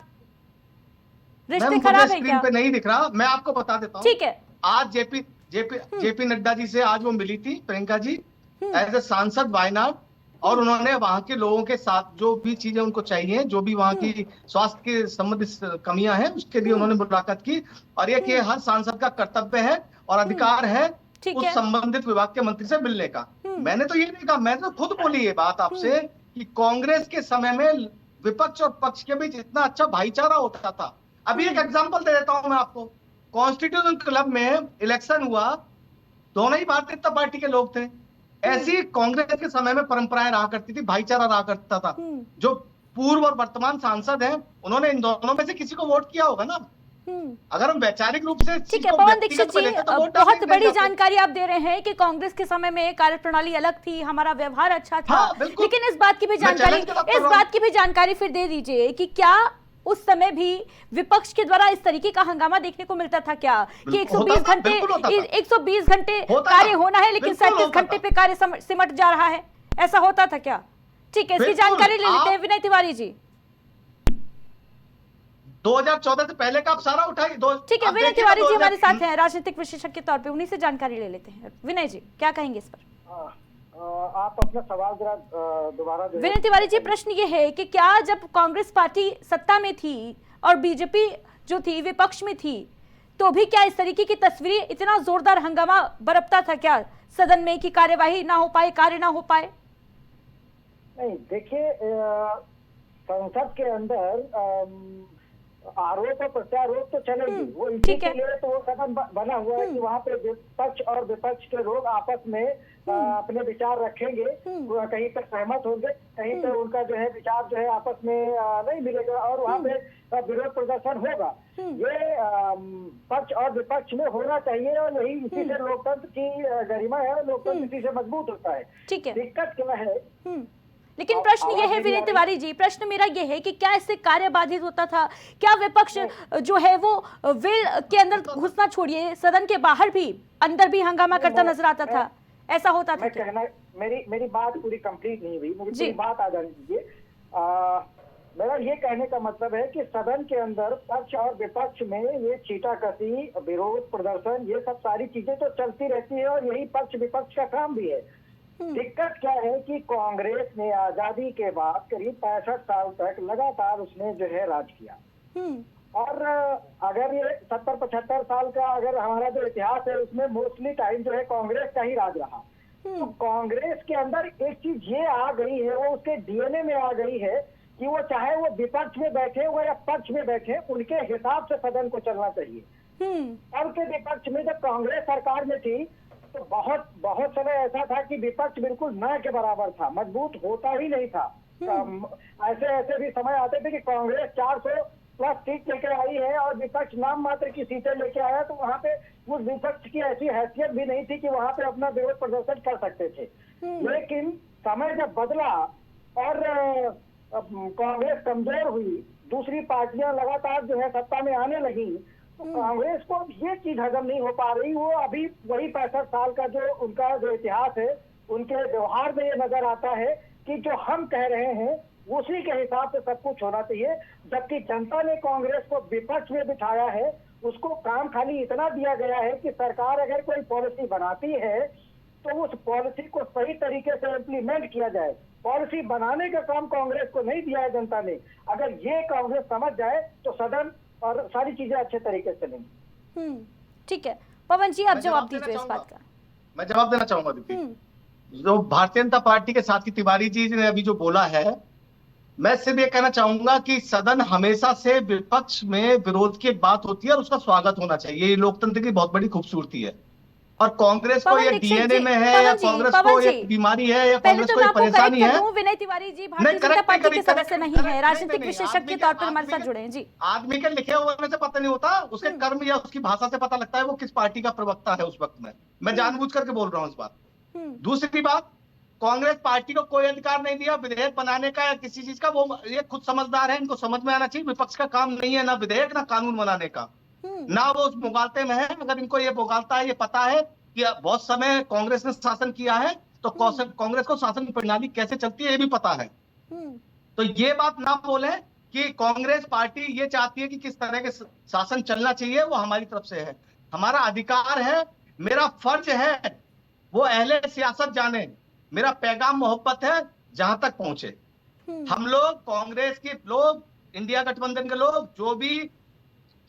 रिश्ते खराब है क्या? नहीं दिख रहा, मैं आपको बता देता हूँ। ठीक है, आज जेपी नड्डा जी से आज वो मिली थी प्रियंका जी एज ए सांसद वायनाड, और उन्होंने वहां के लोगों के साथ जो भी चीजें उनको चाहिए, जो भी वहां की स्वास्थ्य के संबंधित कमियां हैं, उसके लिए उन्होंने मुलाकात की। और ये कि हर सांसद का कर्तव्य है और अधिकार है ठीक उस है। संबंधित विभाग के मंत्री से मिलने का। मैंने तो ये नहीं कहा, मैंने तो खुद बोली ये बात आपसे कि कांग्रेस के समय में विपक्ष और पक्ष के बीच इतना अच्छा भाईचारा होता था। अभी एक एग्जांपल दे देता हूं मैं आपको। कॉन्स्टिट्यूशन क्लब में इलेक्शन हुआ, दोनों ही भारतीय जनता पार्टी के लोग थे। ऐसी कांग्रेस के समय में परंपराएं रहा करती थी, भाईचारा रहा करता था। जो पूर्व और वर्तमान सांसद हैं, उन्होंने इन दोनों में से किसी को वोट किया होगा ना। अगर हम वैचारिक रूप से ठीक है पवन दीक्षित जी, बहुत बड़ी जानकारी आप दे रहे हैं कि कांग्रेस के समय में कार्यप्रणाली अलग थी, हमारा व्यवहार अच्छा था। हाँ, लेकिन इस बात की भी जानकारी फिर दे दीजिए कि क्या उस समय भी विपक्ष के द्वारा इस तरीके का हंगामा देखने को मिलता था क्या कि 120 घंटे कार्य होना है लेकिन 37 घंटे पे कार्य सिमट जा रहा है, ऐसा होता था क्या? ठीक है, इसकी जानकारी ले लेते हैं विनय तिवारी जी। 2014 से पहले का आप सारा उठाइए। ठीक है, विनय तिवारी जी हमारे साथ हैं राजनीतिक विशेषज्ञ के तौर पे, उन्हीं से जानकारी ले लेते हैं। विनय जी क्या कहेंगे इस पर? आप अपना सवाल जरा दोबारा। विनय तिवारी जी, प्रश्न ये है कि क्या जब कांग्रेस पार्टी सत्ता में थी और बीजेपी जो थी विपक्ष में थी, तो भी क्या इस तरीके की तस्वीरें, इतना जोरदार हंगामा बरपता था क्या सदन में कि कार्यवाही ना हो पाए, कार्य ना हो पाए? नहीं, देखिए संसद के अंदर आरोप और प्रत्यारोप तो चलेगी, वो इसी के लिए तो वो कदम बना हुआ है कि वहाँ पे विपक्ष और विपक्ष के लोग आपस में अपने विचार रखेंगे, कहीं पर सहमत होंगे, कहीं पर उनका जो है विचार जो है आपस में नहीं मिलेगा और वहाँ पे विरोध प्रदर्शन होगा। ये पक्ष और विपक्ष में होना चाहिए और यही इसी से लोकतंत्र की गरिमा है और लोकतंत्र इसी से मजबूत होता है। ठीक है, दिक्कत क्या है? लेकिन प्रश्न ये है विनय तिवारी जी, प्रश्न मेरा ये है कि क्या इससे कार्य बाधित होता था? क्या विपक्ष जो है वो वेल के अंदर घुसना छोड़िए, सदन के बाहर भी अंदर भी हंगामा करता नजर आता था, ऐसा होता था क्या? मेरी बात पूरी कंप्लीट नहीं हुई, मुझे पूरी बात आ जाने दीजिए। मेरा ये कहने का मतलब है कि सदन के अंदर पक्ष और विपक्ष में ये छींटाकशी, विरोध प्रदर्शन, ये सब सारी चीजें तो चलती रहती है और यही पक्ष विपक्ष का काम भी है। दिक्कत क्या है कि कांग्रेस ने आजादी के बाद करीब 65 साल तक लगातार उसने जो है राज किया और अगर ये 70-75 साल का अगर हमारा जो इतिहास है उसमें मोस्टली टाइम जो है कांग्रेस का ही राज रहा। तो कांग्रेस के अंदर एक चीज ये आ गई है, वो उसके डीएनए में आ गई है कि वो चाहे वो विपक्ष में बैठे हुए या पक्ष में बैठे, उनके हिसाब से सदन को चलना चाहिए। अब के विपक्ष में जब कांग्रेस सरकार में थी तो बहुत समय ऐसा था कि विपक्ष बिल्कुल न के बराबर था, मजबूत होता ही नहीं था। ऐसे भी समय आते थे कि कांग्रेस 400 प्लस सीट लेकर आई है और विपक्ष नाम मात्र की सीटें लेके आया, तो वहाँ पे उस विपक्ष की ऐसी हैसियत भी नहीं थी कि वहाँ पे अपना विरोध प्रदर्शन कर सकते थे। लेकिन समय जब बदला और कांग्रेस कमजोर हुई, दूसरी पार्टियां लगातार जो है सत्ता में आने लगी, तो कांग्रेस को ये चीज हजम नहीं हो पा रही। वो अभी वही 65 साल का जो उनका जो इतिहास है, उनके व्यवहार में ये नजर आता है कि जो हम कह रहे हैं उसी के हिसाब से सब कुछ होना चाहिए। जबकि जनता ने कांग्रेस को विपक्ष में बिठाया है, उसको काम खाली इतना दिया गया है कि सरकार अगर कोई पॉलिसी बनाती है तो उस पॉलिसी को सही तरीके से इम्प्लीमेंट किया जाए। पॉलिसी बनाने का काम कांग्रेस को नहीं दिया है जनता ने। अगर ये कांग्रेस समझ जाए तो सदन और सारी चीजें अच्छे तरीके से चलेंगी। ठीक है, पवन जी आप जवाब दीजिए इस बात का। मैं जवाब देना चाहूंगा दीदी। जो भारतीय जनता पार्टी के साथी तिवारी जी ने अभी जो बोला है, मैं सिर्फ ये कहना चाहूंगा कि सदन हमेशा से विपक्ष में विरोध की बात होती है और उसका स्वागत होना चाहिए। ये लोकतंत्र की बहुत बड़ी खूबसूरती है। और कांग्रेस को ये डीएनए में है या कांग्रेस को ये बीमारी है या कांग्रेस को ये परेशानी है। विनय तिवारी जी भारतीय जनता पार्टी के सदस्य नहीं है, राजनीतिक विशेषज्ञ के तौर पर हमारे साथ जुड़े हैं जी। आदमी के लिखे हुए से पता नहीं होता, उसके कर्म या उसकी भाषा से पता लगता है वो किस पार्टी का प्रवक्ता है उस वक्त में। मैं जानबूझ करके बोल रहा हूँ इस बात। दूसरी बात, कांग्रेस पार्टी को कोई अधिकार नहीं दिया विधेयक बनाने का या किसी चीज का। वो ये खुद समझदार है, इनको समझ में आना चाहिए विपक्ष का काम नहीं है ना विधेयक ना कानून बनाने का, ना वो उस मुगालते में है। अगर इनको ये मुगालता है, ये पता है कि बहुत समय कांग्रेस ने शासन किया है तो कांग्रेस को शासन प्रणाली कैसे चलती है ये भी पता है। तो ये बात ना बोले कि कांग्रेस पार्टी ये चाहती है कि किस तरह के शासन चलना चाहिए, वो हमारी तरफ से है, हमारा अधिकार है, मेरा फर्ज है वो अहले सियासत जाने। मेरा पैगाम मोहब्बत है जहां तक पहुंचे। हम लोग कांग्रेस के लोग, इंडिया गठबंधन के लोग, जो भी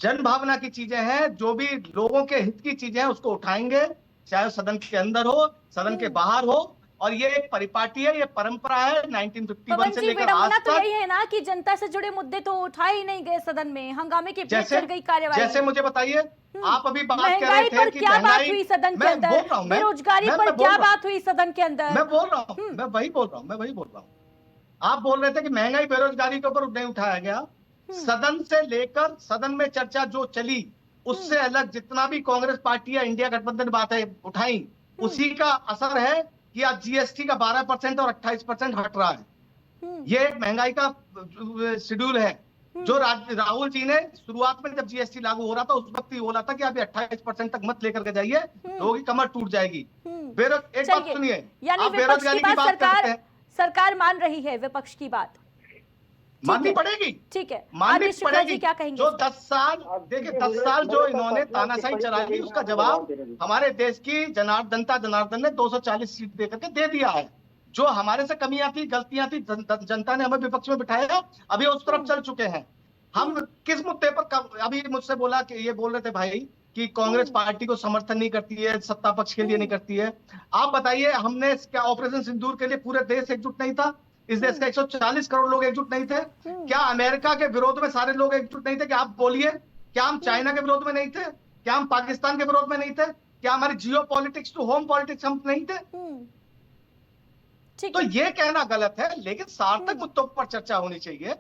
जन भावना की चीजें हैं, जो भी लोगों के हित की चीजें हैं उसको उठाएंगे चाहे सदन के अंदर हो, सदन के बाहर हो, और ये एक परिपाटी है, ये परंपरा है 1951 पवन से जी, लेकर आज विडंबना तो तक। यही है ना कि जनता से जुड़े मुद्दे तो उठाए ही नहीं गए सदन में, हंगामे की भेंट चढ़ गई कार्यवाही। जैसे मुझे बताइए, आप अभी बात कर रहे महंगाई थे पर कि क्या बात महंगाई, हुई सदन के मैं अंदर, बोल रहा हूं, बेरोजगारी मैं पर बोल क्या रहा हूं, बात हुई सदन के अंदर? मैं बोल रहा हूं, मैं वही बोल रहा हूं, मैं वही बोल रहा हूं। आप बोल रहे थे कि महंगाई बेरोजगारी के ऊपर नहीं उठाया गया। सदन से लेकर सदन में चर्चा जो चली, उससे अलग जितना भी कांग्रेस पार्टी या इंडिया गठबंधन बातें उठाई, उसी का असर है कि आज जीएसटी का 12% और 28% हट रहा है। ये एक महंगाई का शेड्यूल है जो राहुल जी ने शुरुआत में जब जीएसटी लागू हो रहा था उस वक्त ही बोला था कि अभी 28% तक मत लेकर के जाइए, लोगों की कमर टूट जाएगी। एक बात सुनिए, यानी आप विपक्ष बेरोजगारी की की बात बात करते हैं, सरकार मान रही है विपक्ष की बात, माननी पड़ेगी, ठीक है। माननी आदेश शुक्ला जी पड़ेगी। क्या कहेंगे? जो 10 साल, देखिए 10 साल जो इन्होंने तानाशाही चलाई, उसका जवाब हमारे देश की जनार्दन ने 240 सीट देकर के दे दिया है। जो हमारे से कमियां थी, गलतियां थी, जनता ने हमें विपक्ष में बिठाया, अभी उस तरफ चल चुके हैं। हम किस मुद्दे पर, अभी मुझसे बोला कि ये बोल रहे थे भाई कि कांग्रेस पार्टी को समर्थन नहीं करती है, सत्ता पक्ष के लिए नहीं करती है। आप बताइए, हमने क्या ऑपरेशन सिंदूर के लिए पूरे देश एकजुट नहीं था? इस देश का 140 करोड़ लोग एकजुट नहीं थे? क्या अमेरिका के विरोध में सारे लोग एकजुट नहीं थे? क्या आप बोलिए, क्या हम चाइना के विरोध में नहीं थे? क्या हम पाकिस्तान के विरोध में नहीं थे? क्या हमारी geopolitics to home politics हम नहीं थे? तो ये कहना गलत है, लेकिन सार्थक मुद्दों पर चर्चा होनी चाहिए,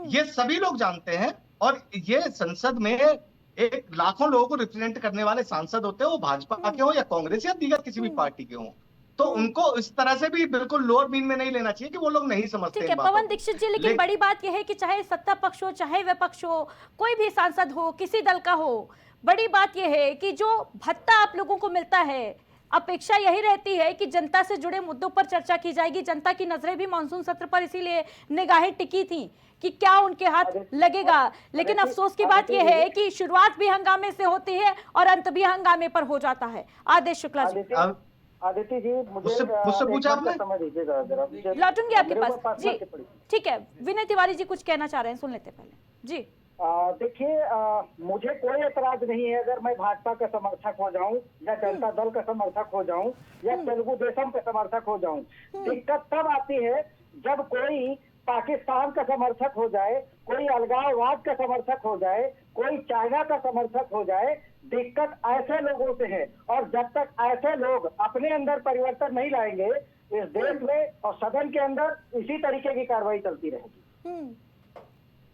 ये सभी लोग जानते हैं। और ये संसद में एक लाखों लोगों को रिप्रेजेंट करने वाले सांसद होते हैं, वो भाजपा के हो या कांग्रेस या दीगर किसी भी पार्टी के हो, तो उनको इस तरह से भी बिल्कुल लोअर बीन में नहीं लेना चाहिए कि वो लोग नहीं समझते। ठीक है पवन दीक्षित जी, लेकिन बड़ी बात यह है कि चाहे सत्ता पक्ष हो चाहे विपक्ष हो, कोई भी सांसद हो, किसी दल का हो, बड़ी बात यह है कि जो भत्ता आप लोगों को मिलता है, अपेक्षा यही रहती है कि जनता से जुड़े मुद्दों पर चर्चा की जाएगी। जनता की नजरें भी मानसून सत्र पर इसीलिए निगाहें टिकी थी कि क्या उनके हाथ लगेगा। लेकिन अफसोस की बात यह है कि शुरुआत भी हंगामे से होती है और अंत भी हंगामे पर हो जाता है। आदेश शुक्ला जी। आदित्य जी, मुझसे पूछा आपने? समय दीजिएगा जरा, लौटूंगी आपके पास जी। ठीक है, विनय तिवारी जी कुछ कहना चाह रहे हैं, सुन लेते पहले जी। देखिए, मुझे कोई एतराज नहीं है अगर मैं भाजपा का समर्थक हो जाऊं या जनता दल का समर्थक हो जाऊं या तेलुगु देशम का समर्थक हो जाऊं। दिक्कत तब आती है जब कोई पाकिस्तान का समर्थक हो जाए, कोई अलगाववाद का समर्थक हो जाए, कोई चाइना का समर्थक हो जाए। दिक्कत ऐसे लोगों से है, और जब तक ऐसे लोग अपने अंदर परिवर्तन नहीं लाएंगे इस देश में और सदन के अंदर इसी तरीके की कार्रवाई चलती रहेगी।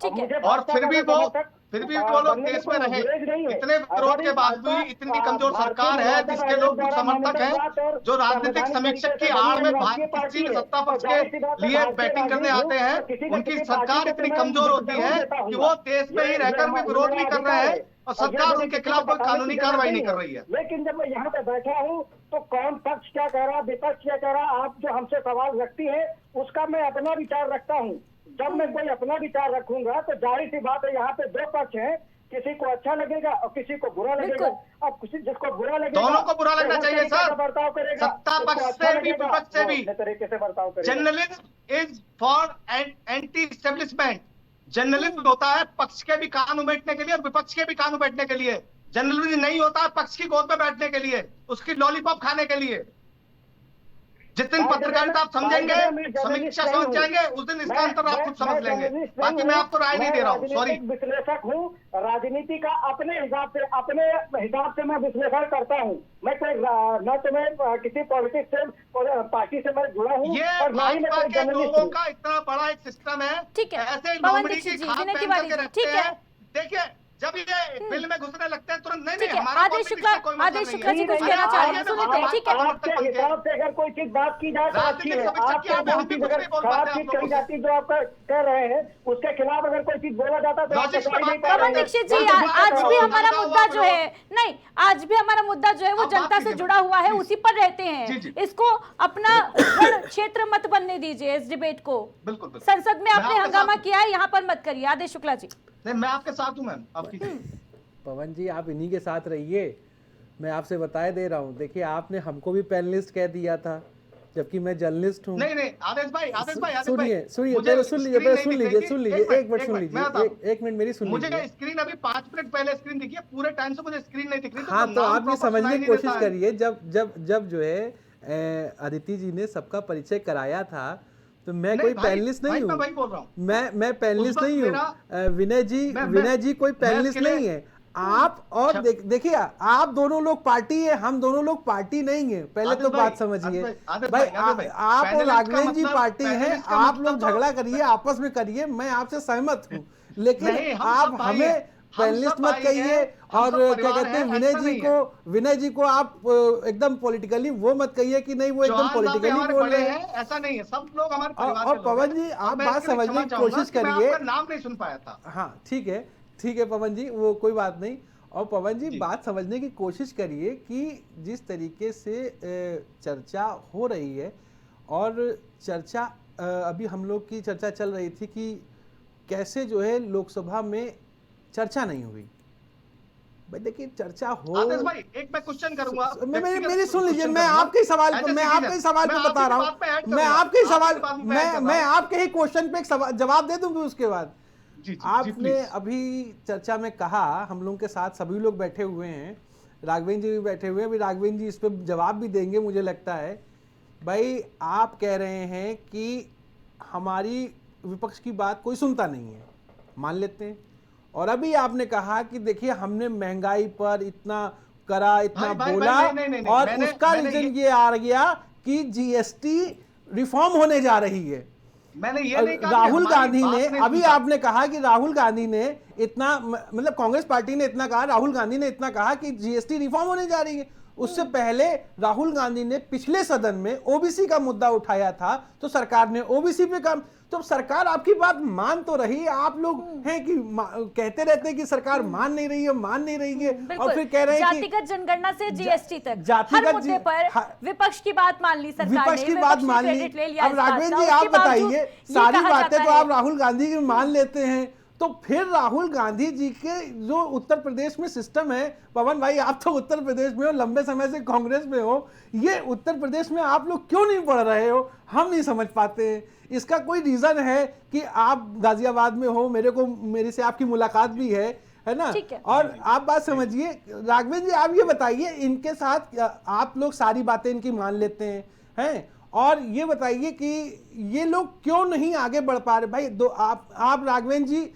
और फिर भी वो लोग देश में रहे। इतने विरोध के बाद भी इतनी कमजोर सरकार है जिसके लोग समर्थक हैं, जो राजनीतिक समीक्षक की आड़ में किसी सत्ता पक्ष के लिए बैटिंग करने आते हैं, उनकी सरकार इतनी कमजोर होती है कि वो देश में ही रहकर भी विरोध नहीं कर रहे हैं और सरकार उनके खिलाफ कोई कानूनी कार्रवाई नहीं कर रही है। लेकिन जब मैं यहाँ पे बैठा हूँ तो कौन पक्ष क्या कह रहा, विपक्ष क्या कह रहा, आप जो हमसे सवाल रखती है उसका मैं अपना विचार रखता हूँ। जब मैं कोई अपना विचार रखूंगा तो जाहिर सी बात है, यहाँ पे दो पक्ष हैं, किसी को अच्छा लगेगा और किसी को बुरा लगेगा। अब किसी जिसको बुरा लगेगा, दोनों को बुरा लगना चाहिए सर, बर्ताव करेगा, सत्ता पक्ष से भी विपक्ष से भी तरीके से बर्ताव करेगा। Journalism is for anti establishment. Journalism होता है पक्ष के भी कान उमेटने के लिए और विपक्ष के भी कान उमेटने के लिए। जर्नलिज्म नहीं होता है पक्ष की गोद में बैठने के लिए, उसकी लॉलीपॉप खाने के लिए। जिस दिन पत्रकारिता आप समझेंगे, समीक्षा समझ जाएंगे, उस दिन इसका अंतर आप खुद समझ लेंगे। बाकी मैं आपको राय नहीं दे रहा हूँ, सॉरी। विश्लेषक हूँ, राजनीति का अपने हिसाब से मैं विश्लेषण करता हूँ। मैं कोई न तो मैं किसी पॉलिटिक्स से पार्टी से मैं जुड़ा हूँ और ना ही मैं कोई जर्नलिस्ट हूँ। का इतना बड़ा एक सिस्टम है, ठीक है ऐसे पवन नॉमिनी की दीक्षित जी, खाद विनय पहन तिवारी करके जी, रखते ठीक है। हैं। देखिए जब ये बिल में घुसने लगते हैं तुरंत नहीं हमारा आदेश शुक्ला जी कुछ कहना चाह रहे हैं, सुन लेते हैं। ठीक है, आपके हिसाब से अगर कोई चीज बात की जाए तो अच्छी है। आपके अगर खराब चीज कही जाती जो आप कह रहे हैं उसके खिलाफ अगर कोई चीज बोला जाता तो पवन दीक्षित जी, आज भी हमारा मुद्दा जो है, नहीं आज भी हमारा मुद्दा जो है वो जनता से जुड़ा हुआ है, उसी पर रहते हैं। इसको अपना रण क्षेत्र मत बनने दीजिए इस डिबेट को। बिल्कुल संसद में आपने हंगामा किया है, यहाँ पर मत करिए। आदेश शुक्ला जी। नहीं, मैं आपके साथ हूं मैम, आपकी। पवन जी आप इन्हीं के साथ रहिए, मैं आपसे बताए दे रहा हूँ। देखिए आपने हमको भी पैनलिस्ट कह दिया था, जबकि मैं जर्नलिस्ट हूँ। नहीं नहीं आदेश भाई सुनिए सुनिए, मुझे पहले सुन लीजिए, स्क्रीन पहले नहीं सुन दिख लीजिए, रही थी। एक मिनट सुन मैं लीजिए, बताता हूँ। एक मिनट मेरी सुन मुझे लीजिए। स्क्रीन अभी 5 मिनट पहले स्क्रीन दिखी है, पूरे टाइम से मुझे स्क्रीन नहीं दिख रही थी। हाँ, तो नाम आप ये proper समझने सुनाई की नहीं कोशिश देता है। करिए, जब जो है अदिति जी ने सबका परिचय कराया था, तो मैं कोई पैनलिस्ट नहीं भाई, हूँ। मैं वही बोल रहा हूँ। मैं पैनलिस्ट उस वक्त नहीं मेरा- हूँ। विनय जी कोई पैनलिस्ट इसके लिए- नहीं है। आप और देखिए, आप दोनों लोग पार्टी है, हम दोनों लोग पार्टी नहीं है। पहले तो बात समझिए भाई, आप और राघवेंद्र जी पार्टी है, आप लोग झगड़ा करिए, आपस में करिए, मैं आपसे सहमत हूँ, लेकिन आप हमें पैनलिस्ट मत कहिए। और क्या कहते हैं, विनय जी को आप एकदम पॉलिटिकली वो मत कहिए कि नहीं वो एकदम पॉलिटिकली बोल रहे हैं। ऐसा नहीं है, सब लोग हमारे परिवार और के लोग पवन हैं। जी, और आप मैं बात इसके लिए समझने क्षमा की चाहूंगा कोशिश कि मैं करिए। आपका नाम नहीं सुन पाया था। हाँ ठीक है पवन जी, वो कोई बात नहीं। और पवन जी, बात समझने की कोशिश करिए कि जिस तरीके से चर्चा हो रही है, और चर्चा अभी हम लोग की चर्चा चल रही थी कि कैसे जो है लोकसभा में चर्चा नहीं हुई। भाई देखिए, चर्चा हो, आदेश भाई एक मैं क्वेश्चन करूंगा, मेरी सुन लीजिए, मैं आपके सवाल पे बता रहा हूँ, मैं आपके ही क्वेश्चन पे एक जवाब दे दूंगी उसके बाद। आपने अभी चर्चा में कहा, हम लोग के साथ सभी लोग बैठे हुए हैं, राघवेंद्र जी भी बैठे हुए हैं, अभी राघवेंद्र जी इस पे जवाब भी देंगे मुझे लगता है। भाई आप कह रहे हैं कि हमारी विपक्ष की बात कोई सुनता नहीं है, मान लेते हैं। और अभी आपने कहा कि देखिए हमने महंगाई पर इतना करा, इतना बोला, और उसका रीजन ये आ गया कि जीएसटी रिफॉर्म होने जा रही है। मैंने ये नहीं कहा राहुल गांधी ने, अभी आपने कहा कि राहुल गांधी ने इतना, मतलब कांग्रेस पार्टी ने इतना कहा, राहुल गांधी ने इतना कहा कि जीएसटी रिफॉर्म होने जा रही है। उससे पहले राहुल गांधी ने पिछले सदन में ओबीसी का मुद्दा उठाया था, तो सरकार ने ओबीसी पे काम, तो सरकार आपकी बात मान तो रही। आप लोग हैं कि कहते रहते हैं कि सरकार मान नहीं रही है, और फिर कह रहे हैं कि जातिगत जनगणना से जीएसटी तक जातिगत हर मुद्दे पर विपक्ष की बात मान ली सरकार ने, विपक्ष की बात मान ली। अब राघवेंद्र जी आप बताइए, सारी बातें तो आप राहुल गांधी की मान लेते हैं, तो फिर राहुल गांधी जी के जो उत्तर प्रदेश में सिस्टम है, पवन भाई आप तो उत्तर प्रदेश में हो, लंबे समय से कांग्रेस में हो, ये उत्तर प्रदेश में आप लोग क्यों नहीं पढ़ रहे हो, हम नहीं समझ पाते हैं। इसका कोई रीजन है कि आप गाजियाबाद में हो, मेरे से आपकी मुलाकात भी है ना। और आप बात समझिए, राघवेंद्र जी आप ये बताइए, इनके साथ आप लोग सारी बातें इनकी मान लेते हैं, और ये बताइए कि ये लोग क्यों नहीं आगे बढ़ पा रहे। भाई आप राघवेंद्र जी,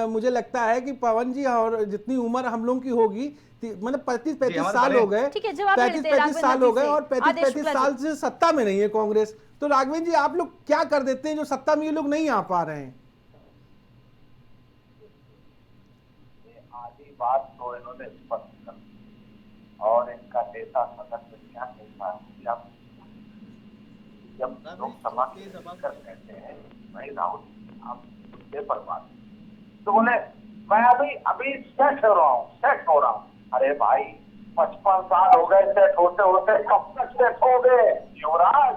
मुझे लगता है कि पवन जी और जितनी उम्र हम लोग की होगी, मतलब 35 साल हो गए, 35 साल हो गए, और 35 साल से सत्ता में नहीं है कांग्रेस। तो राघवेंद्र जी आप लोग क्या कर देते हैं जो सत्ता में ये लोग नहीं आ पा रहे हैं? आधी बात तो इन्होंने स्पष्ट कर दी, और इनका नेता सदन में क्या कहता है, जब लोकसभा के स्पीकर कहते हैं भाई राहुल आप मुद्दे पर बात, तो बोले मैं अभी सेट हो रहा हूँ। अरे भाई 55 साल हो गए सेट होते होते, कब तक सेट हो गए युवराज,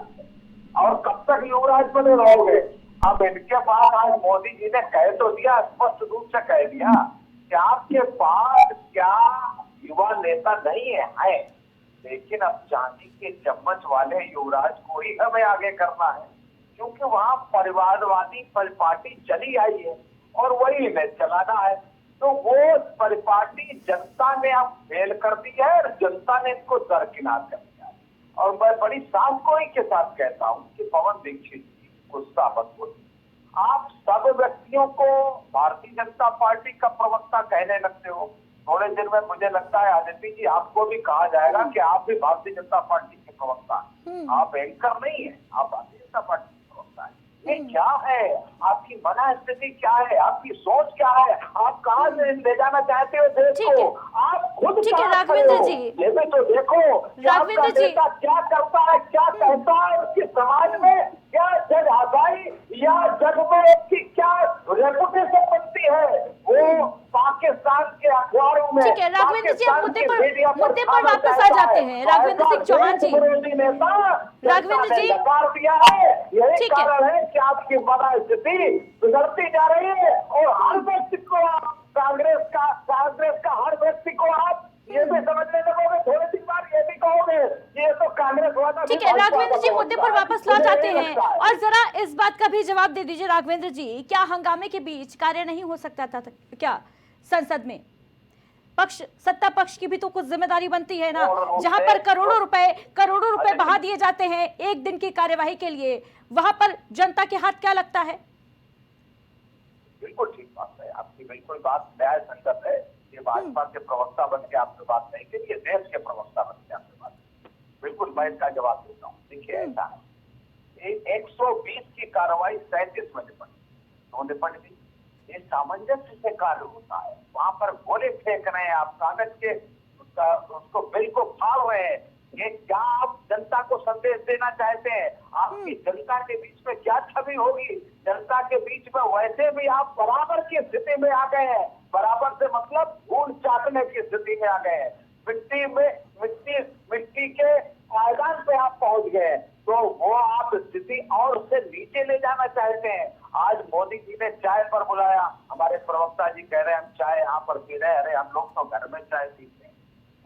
और कब तक युवराज बने रहोगे। अब इनके पास आज मोदी जी ने कह तो दिया, स्पष्ट रूप से कह दिया कि आपके पास क्या युवा नेता नहीं है, लेकिन अब चांदी के चम्मच वाले युवराज को ही हमें आगे करना है, क्योंकि वहां परिवारवादी पार्टी चली आई है और वही इन्हें चलाना है। तो वो परिपाटी जनता ने अब फेल कर दी है, और जनता ने इसको दरकिनार कर दिया। और मैं बड़ी साफगोई के साथ कहता हूँ कि पवन दीक्षित जी गुस्सा मत बोलिए। आप सब व्यक्तियों को भारतीय जनता पार्टी का प्रवक्ता कहने लगते हो। थोड़े दिन में मुझे लगता है आदित्य जी आपको भी कहा जाएगा कि आप भी भारतीय जनता पार्टी के प्रवक्ता हैं। आप एंकर नहीं है, आप भारतीय जनता पार्टी के प्रवक्ता हैं। ये क्या है, आपकी मनस्थिति क्या है, आपकी सोच क्या है, आप कहाँ ले जाना चाहते हो देश को, आप खुद राघवेंद्र जी, ये भी तो देखो राघवेंद्र जी क्या करता है, क्या कहता है, उसके समाज में क्या जग आजाई या जग में उसकी क्या रेपुटेशन बनती है, वो पाकिस्तान के अखबारों में। ठीक है राघवेंद्र जी, आप मुद्दे पर वापस आ जाते हैं। राघवेंद्र सिंह चौहान जी, राघवेंद्र जी, दिया है, यही कारण है कि आपकी मनस्थिति बिगड़ती जा रही है, और हर व्यक्ति को आप कांग्रेस का हर व्यक्ति को आप ये भी समझने लगोगे, थोड़े दिन बाद ये भी कहोगे ये तो कांग्रेस वाला। ठीक है, राघवेंद्र जी मुद्दे पर वापस लौट आते हैं और जरा इस बात का भी जवाब दे दीजिए राघवेंद्र जी, क्या हंगामे के बीच कार्य नहीं हो सकता था क्या संसद में? पक्ष सत्ता पक्ष की भी तो कुछ जिम्मेदारी बनती है ना, जहां पर करोड़ों रुपए बहा दिए जाते हैं एक दिन की कार्यवाही के लिए, वहां पर जनता के हाथ क्या लगता है? बिल्कुल ठीक बात है आपकी, बिल्कुल बात न्याय संगत है। ये भाजपा के प्रवक्ता बन के आपसे बात नहीं की, ये देश के प्रवक्ता बन के आपसे बात की। बिल्कुल मैं इसका जवाब देता हूँ। देखिए ऐसा है, 120 की कार्रवाई 37 में निपट गई। ये सामंजस्य से कार्य होता है, वहां पर गोले फेंक रहे हैं आप, कागज के उसको बिल को फाड़ रहे हैं। ये क्या आप जनता को संदेश देना चाहते हैं? आपकी जनता के बीच में क्या छवि होगी? जनता के बीच में वैसे भी आप बराबर की स्थिति में आ गए हैं। बराबर से मतलब धूल चाटने की स्थिति में आ गए हैं। मिट्टी के पायदान पे आप पहुंच गए, तो वो आप स्थिति और उससे नीचे ले जाना चाहते हैं। आज मोदी जी ने चाय पर बुलाया, हमारे प्रवक्ता जी कह रहे हैं हम चाय यहाँ पर पी रहे हैं। अरे हम लोग तो घर में चाय पीते हैं।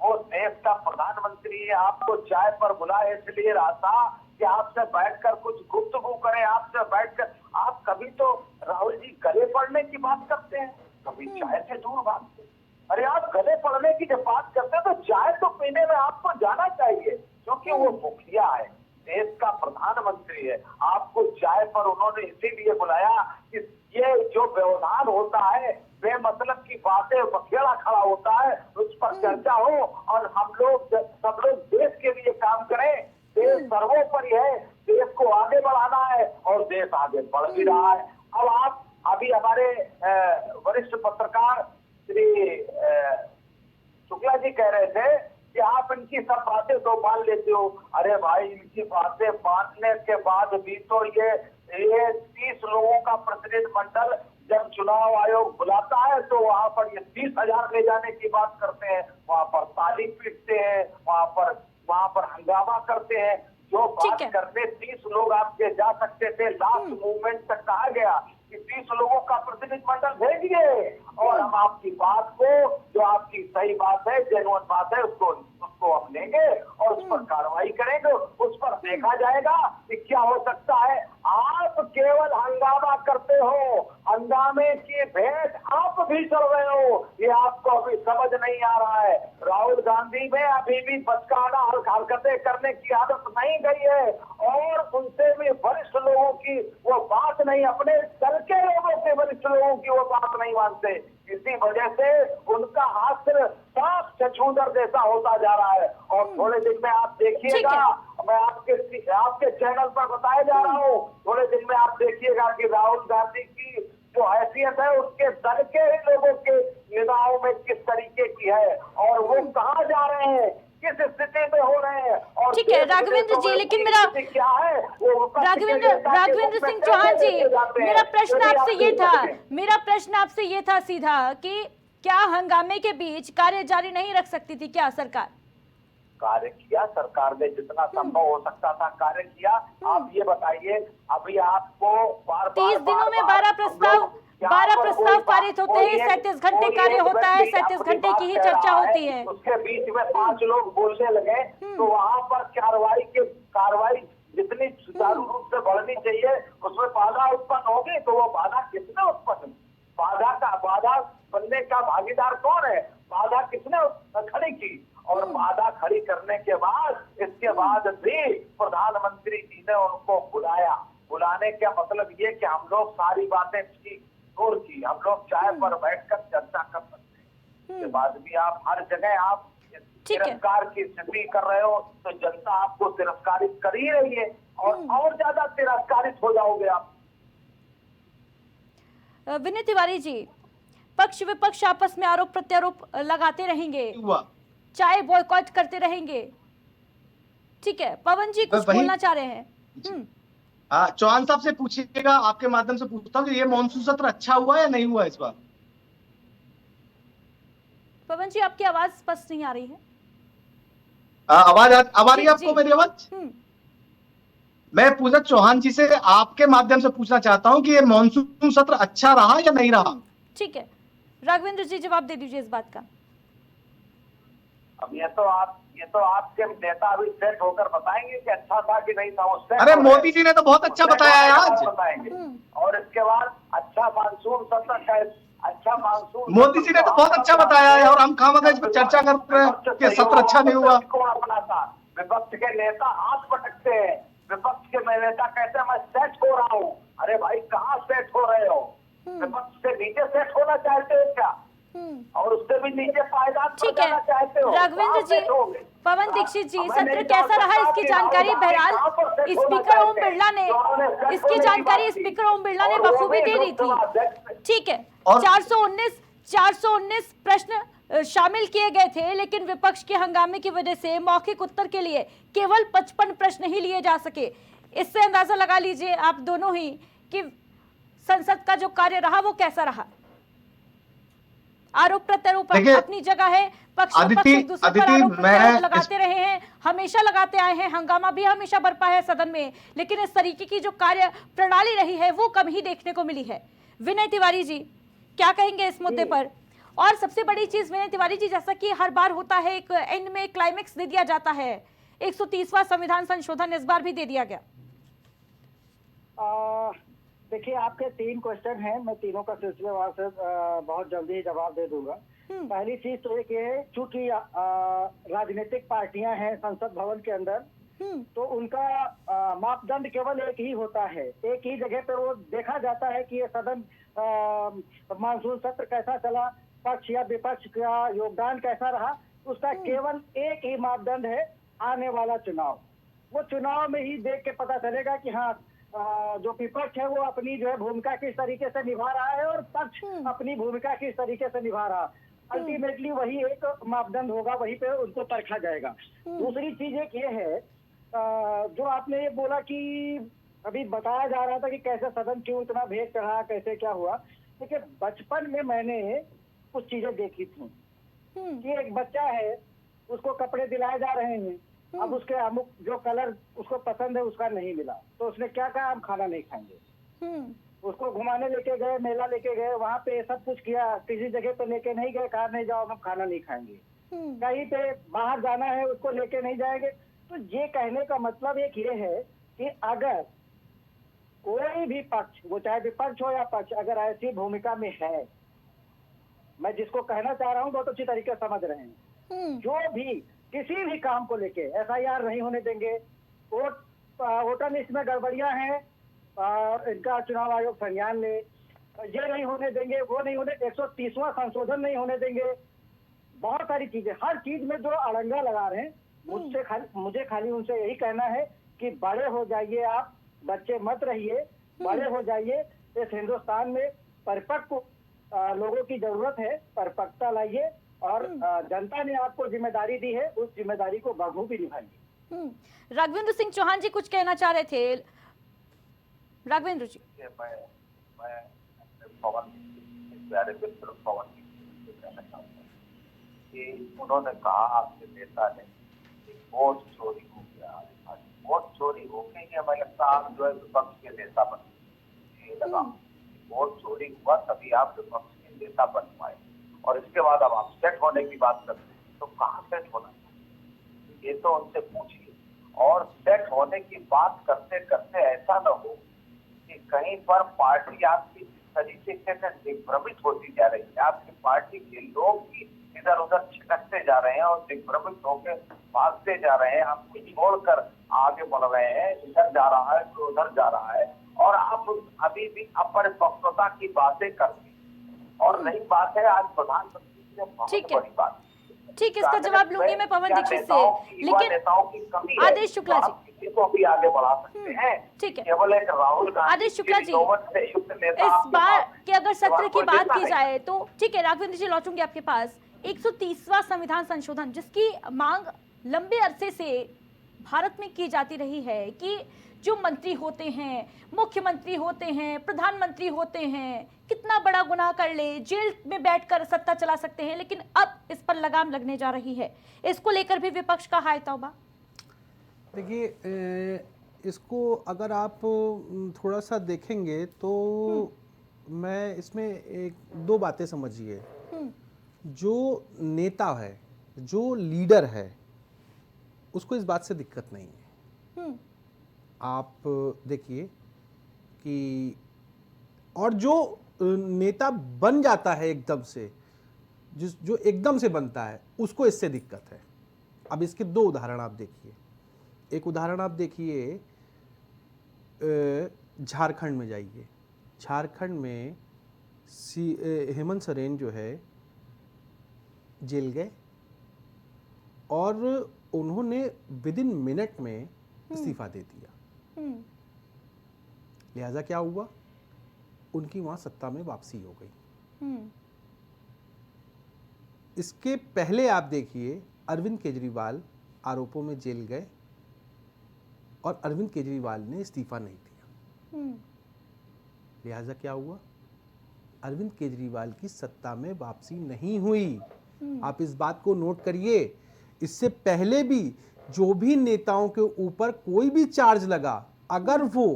वो देश का प्रधानमंत्री है, आपको चाय पर बुलाए इसलिए रहा था कि आपसे बैठकर कुछ गुफ्तगू करें, आपसे बैठकर। आप कभी तो राहुल जी गले पड़ने की बात करते हैं, कभी चाय से दूर भागते हैं। अरे आप गले पड़ने की जब बात करते हैं तो चाय तो पीने में आपको जाना चाहिए, क्योंकि वो मुखिया है, देश का प्रधानमंत्री है। आपको चाय पर उन्होंने इसीलिए बुलाया कि ये जो व्यवधान होता है, बेमतलब की बातें, बखेड़ा खड़ा होता है, उस पर चर्चा हो और हम लोग सब लोग देश के लिए काम करें। देश सर्वोपरि है, देश को आगे बढ़ाना है और देश आगे बढ़ भी रहा है। अब आप अभी हमारे वरिष्ठ पत्रकार श्री शुक्ला जी कह रहे थे कि आप इनकी सब बातें तो मान लेते हो। अरे भाई, इनकी बातें मानने के बाद भी तो ये 30 लोगों का प्रतिनिधिमंडल जब चुनाव आयोग बुलाता है तो वहां पर ये 30,000 ले जाने की बात करते हैं, वहां पर ताली पीटते हैं, वहां पर हंगामा करते हैं। जो बात करते 30 लोग आपके जा सकते थे, लास्ट मूवमेंट तक कहा गया कि 30 लोगों का प्रतिनिधिमंडल भेजिए और हम आपकी बात को, जो आपकी सही बात है, जेन्युइन बात है, उसको हम लेंगे और उस पर कार्रवाई करेंगे। उस पर देखा जाएगा कि क्या हो सकता है। आप केवल हंगामा करते हो, हंगामे की भेंट आप भी चल रहे हो, ये आपको अभी समझ नहीं आ रहा है। राहुल गांधी में अभी भी बचकाना हरकतें करने की आदत नहीं गई है और उनसे भी वरिष्ठ लोगों की वो बात नहीं, अपने दल के लोगों के वरिष्ठ लोगों की वो बात नहीं मानते। इसी वजह से उनका हाथ साफ छछूंदर जैसा होता जा रहा है। और थोड़े दिन में आप देखिएगा, मैं आपके चैनल पर बताया जा रहा हूँ, थोड़े दिन में आप देखिएगा कि राहुल गांधी की जो हैसियत है उसके दल के ही लोगों के निगाहों में किस तरीके की है और वो कहाँ जा रहे हैं, किस स्थिति में हो रहे हैं। और ठीक है राघवेंद्र जी, लेकिन मेरा क्या है वो राघवेंद्र सिंह चौहान जी, मेरा प्रश्न आपसे ये था सीधा कि क्या हंगामे के बीच कार्य जारी नहीं रख सकती थी क्या सरकार? कार्य किया, सरकार ने जितना संभव हो सकता था कार्य किया। आप ये बताइए, अभी आपको 30 दिनों में 12 प्रस्ताव पारित होते हैं, 37 घंटे कार्य होता है, 37 घंटे की ही चर्चा होती है। उसके बीच में 5 लोग बोलने लगे तो वहाँ पर कार्रवाई जितनी सुचारू रूप से बढ़नी चाहिए उसमें बाधा उत्पन्न होगी। तो वो बाधा किसने उत्पन्न, बाधा बनने का भागीदार कौन है? बाधा किसने खड़ी की? और बाधा खड़ी करने के बाद, इसके बाद भी प्रधानमंत्री जी ने उनको बुलाया। बुलाने का मतलब ये कि हम लोग सारी बातें छोड़ की, हम लोग चाय पर बैठकर चर्चा कर सकते हैं। इसके बाद भी आप हर जगह आप तिरस्कार की स्थिति कर रहे हो तो जनता आपको तिरस्कारित कर ही रही है और ज्यादा तिरस्कारित हो जाओगे आप। विनय तिवारी जी, पक्ष विपक्ष आपस में आरोप प्रत्यारोप लगाते रहेंगे, चाहे बॉयकॉट करते रहेंगे, ठीक है। पवन जी कुछ बोलना चाह रहे हैं? चौहान साहब से पूछिएगा, आपके माध्यम से पूछता हूँ कि ये मॉनसून सत्र अच्छा हुआ या नहीं हुआ इस बार? पवन जी आपकी आवाज स्पष्ट नहीं आ रही है। आवाज आ रही है आपको मेरी आवाज? मैं पूजा चौहान जी से आपके माध्यम से पूछना चाहता हूं कि ये मॉनसून सत्र अच्छा रहा या नहीं रहा? ठीक है, राघवेंद्र जी जवाब दे दीजिए इस बात का। अब ये तो आपके नेता अभी सेट होकर बताएंगे कि अच्छा था कि नहीं था। वो सेट अरे हो मोदी गए। जी ने तो बहुत अच्छा सेट बताया है होने के आज। बाद बताएंगे। और इसके बाद अच्छा मानसून सत्र का अच्छा मानसून मोदी जी ने तो बहुत अच्छा बताया है, और हम खामखा इस पर चर्चा कर रहे हैं कि सत्र अच्छा नहीं हुआ। अपना था विपक्ष के नेता हाथ पटकते हैं। विपक्ष के नेता कहते हैं मैं सेट हो रहा हूँ। अरे भाई कहाँ सेट हो रहे हो? विपक्ष से नीचे सेट होना चाहते हो क्या? और उससे भी नीचे पायदान पर ठीक है जाना चाहते हो? राघवेंद्र कहाँ जी, सेट होगे? पवन दीक्षित जी, हमें सत्र नहीं कैसा जान रहा सकता इसकी कि जानकारी राहुल बहरहाल गांधी कहाँ पर सेट होना स्पीकर ओम चाहते हैं। बिरला ने जो उन्होंने सेट इसकी होने की जानकारी बात की। स्पीकर ओम बिरला ने और वो बखूबी भी दे दी लोकसभा थी। अध्यक्ष। ठीक है, और 419 प्रश्न शामिल किए गए थे, लेकिन विपक्ष के हंगामे की वजह से मौखिक उत्तर के लिए केवल 55 प्रश्न ही लिए जा सके। इससे अंदाजा लगा लीजिए आप दोनों ही कि संसद का जो कार्य रहा वो कैसा रहा। आरोप प्रत्यारोप देखिए, अपनी जगह है, पक्ष विपक्ष एक दूसरे पर आरोप प्रत्यारोप लगाते रहे हैं, हमेशा लगाते आए हैं, हंगामा भी हमेशा बरपा है सदन में, लेकिन इस तरीके की जो कार्य प्रणाली रही है वो कम ही देखने को मिली है। विनय तिवारी जी क्या कहेंगे इस मुद्दे पर? और सबसे बड़ी चीज विनय तिवारी जी, जैसा कि हर बार होता है एक एंड में क्लाइमेक्स दे दिया जाता है, 130वां संविधान संशोधन इस बार भी दे दिया गया। देखिए आपके 3 क्वेश्चन हैं, मैं तीनों का सिलसिलेवार से बहुत जल्दी ही जवाब दे दूंगा। पहली चीज तो एक ये है, चूंकि राजनीतिक पार्टियां हैं संसद भवन के अंदर, तो उनका मापदंड केवल एक ही होता है। एक ही जगह पर वो देखा जाता है कि ये सदन मानसून सत्र कैसा चला, पक्ष या विपक्ष का योगदान कैसा रहा। उसका केवल एक ही मापदंड है, आने वाला चुनाव। वो चुनाव में ही देख के पता चलेगा कि हाँ जो विपक्ष है वो अपनी जो है भूमिका किस तरीके से निभा रहा है और पक्ष अपनी भूमिका किस तरीके से निभा रहा है। अल्टीमेटली वही एक मापदंड होगा, वहीं पे उनको परखा जाएगा। दूसरी चीज एक ये है, जो आपने ये बोला कि अभी बताया जा रहा था कि कैसे सदन क्यों इतना भेद चढ़ा, कैसे क्या हुआ। देखिए बचपन में मैंने कुछ चीजें देखी थी कि एक बच्चा है, उसको कपड़े दिलाए जा रहे हैं, अब उसके अमुक जो कलर उसको पसंद है उसका नहीं मिला, तो उसने क्या कहा, हम खाना नहीं खाएंगे। उसको घुमाने लेके गए, मेला लेके गए, वहां पे सब कुछ किया, किसी जगह पे लेके नहीं गए, कहा नहीं जाओ हम खाना नहीं खाएंगे। कहीं पे बाहर जाना है उसको लेके नहीं जाएंगे। तो ये कहने का मतलब एक ये है कि अगर कोई भी पक्ष, वो चाहे विपक्ष हो या पक्ष, अगर ऐसी भूमिका में है, मैं जिसको कहना चाह रहा हूँ बहुत अच्छी तरीके से समझ रहे हैं, जो भी किसी भी काम को लेके FIR नहीं होने देंगे, वोटर लिस्ट में गड़बड़ियां हैं, इनका चुनाव आयोग संज्ञान ले, ये नहीं होने देंगे, वो नहीं होने, 130वां संशोधन नहीं होने देंगे, बहुत सारी चीजें, हर चीज में जो अड़ंगा लगा रहे हैं, मुझे खाली उनसे यही कहना है कि बड़े हो जाइए आप, बच्चे मत रहिए, बड़े हो जाइए। इस हिंदुस्तान में परिपक्व लोगों की जरूरत है, परिपक्वता लाइए, और जनता ने आपको जिम्मेदारी दी है, उस जिम्मेदारी को बखूबी निभाइए। राघवेंद्र सिंह चौहान जी कुछ कहना चाह रहे थे। राघवेंद्र जी, मैं पवन प्यारे मित्र पवन से कहना चाहता हूँ कि उन्होंने कहा, आपके नेता ने, वोट चोरी हो गया। वोट चोरी हो गई है, हमें लगता आप जो है विपक्ष के नेता बने लगा। वोट चोरी हुआ तभी आप विपक्ष के नेता बन पाए, और इसके बाद अब आप सेट होने की बात करते हैं, तो कहाँ सेट होना चाहिए ये तो उनसे पूछिए। और सेट होने की बात करते करते ऐसा न हो कि कहीं पर पार्टी आपकी जिस तरीके से दिग्भ्रमित होती जा रही है, आपकी पार्टी के लोग भी इधर उधर छिटकते जा रहे हैं और दिग्भ्रमित होकर भागते जा रहे हैं, आपको छोड़कर आगे बढ़ रहे हैं, इधर जा रहा है तो उधर जा रहा है, और आप अभी भी अपरिपक्वता की बातें करते हैं। और नई बात है, आज प्रधानमंत्री से बहुत बड़ी बात, ठीक, इसका जवाब लूंगी मैं पवन दीक्षित से, लेकिन नेताओं की कमी है, आदेश शुक्ला जी किसी को भी आगे बढ़ा सकते हैं। ठीक है, केवल एक राहुल गांधी, आदेश शुक्ला जी, नेता इस बार के अगर सत्र की बात की जाए तो ठीक है, राघवेंद्र जी लौटूंगी आपके पास। 130वां संविधान संशोधन जिसकी मांग लंबे अरसे से भारत में की जाती रही है कि जो मंत्री होते हैं, मुख्यमंत्री होते हैं, प्रधानमंत्री होते हैं, कितना बड़ा गुनाह कर ले जेल में बैठकर सत्ता चला सकते हैं, लेकिन अब इस पर लगाम लगने जा रही है। इसको लेकर भी विपक्ष का हाय तौबा। देखिए, इसको अगर आप थोड़ा सा देखेंगे तो मैं इसमें 2 बातें समझिए। जो नेता है जो लीडर है उसको इस बात से दिक्कत नहीं है। आप देखिए कि और जो नेता बन जाता है एकदम से, जो एकदम से बनता है, उसको इससे दिक्कत है। अब इसके दो उदाहरण आप देखिए। एक उदाहरण आप देखिए, झारखंड में जाइए। झारखंड में हेमंत सोरेन जो है जेल गए और उन्होंने विद इन मिनट में इस्तीफा दे दिया। लिहाजा क्या हुआ, उनकी वहां सत्ता में वापसी हो गई। इसके पहले आप देखिए, अरविंद केजरीवाल आरोपों में जेल गए और अरविंद केजरीवाल ने इस्तीफा नहीं दिया। लिहाजा क्या हुआ, अरविंद केजरीवाल की सत्ता में वापसी नहीं हुई। आप इस बात को नोट करिए। इससे पहले भी जो भी नेताओं के ऊपर कोई भी चार्ज लगा, अगर वो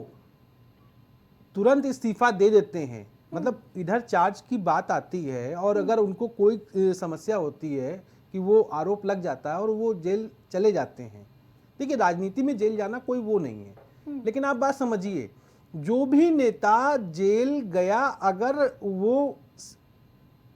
तुरंत इस्तीफा दे देते हैं, मतलब इधर चार्ज की बात आती है और अगर उनको कोई समस्या होती है कि वो आरोप लग जाता है और वो जेल चले जाते हैं। देखिए, राजनीति में जेल जाना कोई वो नहीं है, लेकिन आप बात समझिए, जो भी नेता जेल गया अगर वो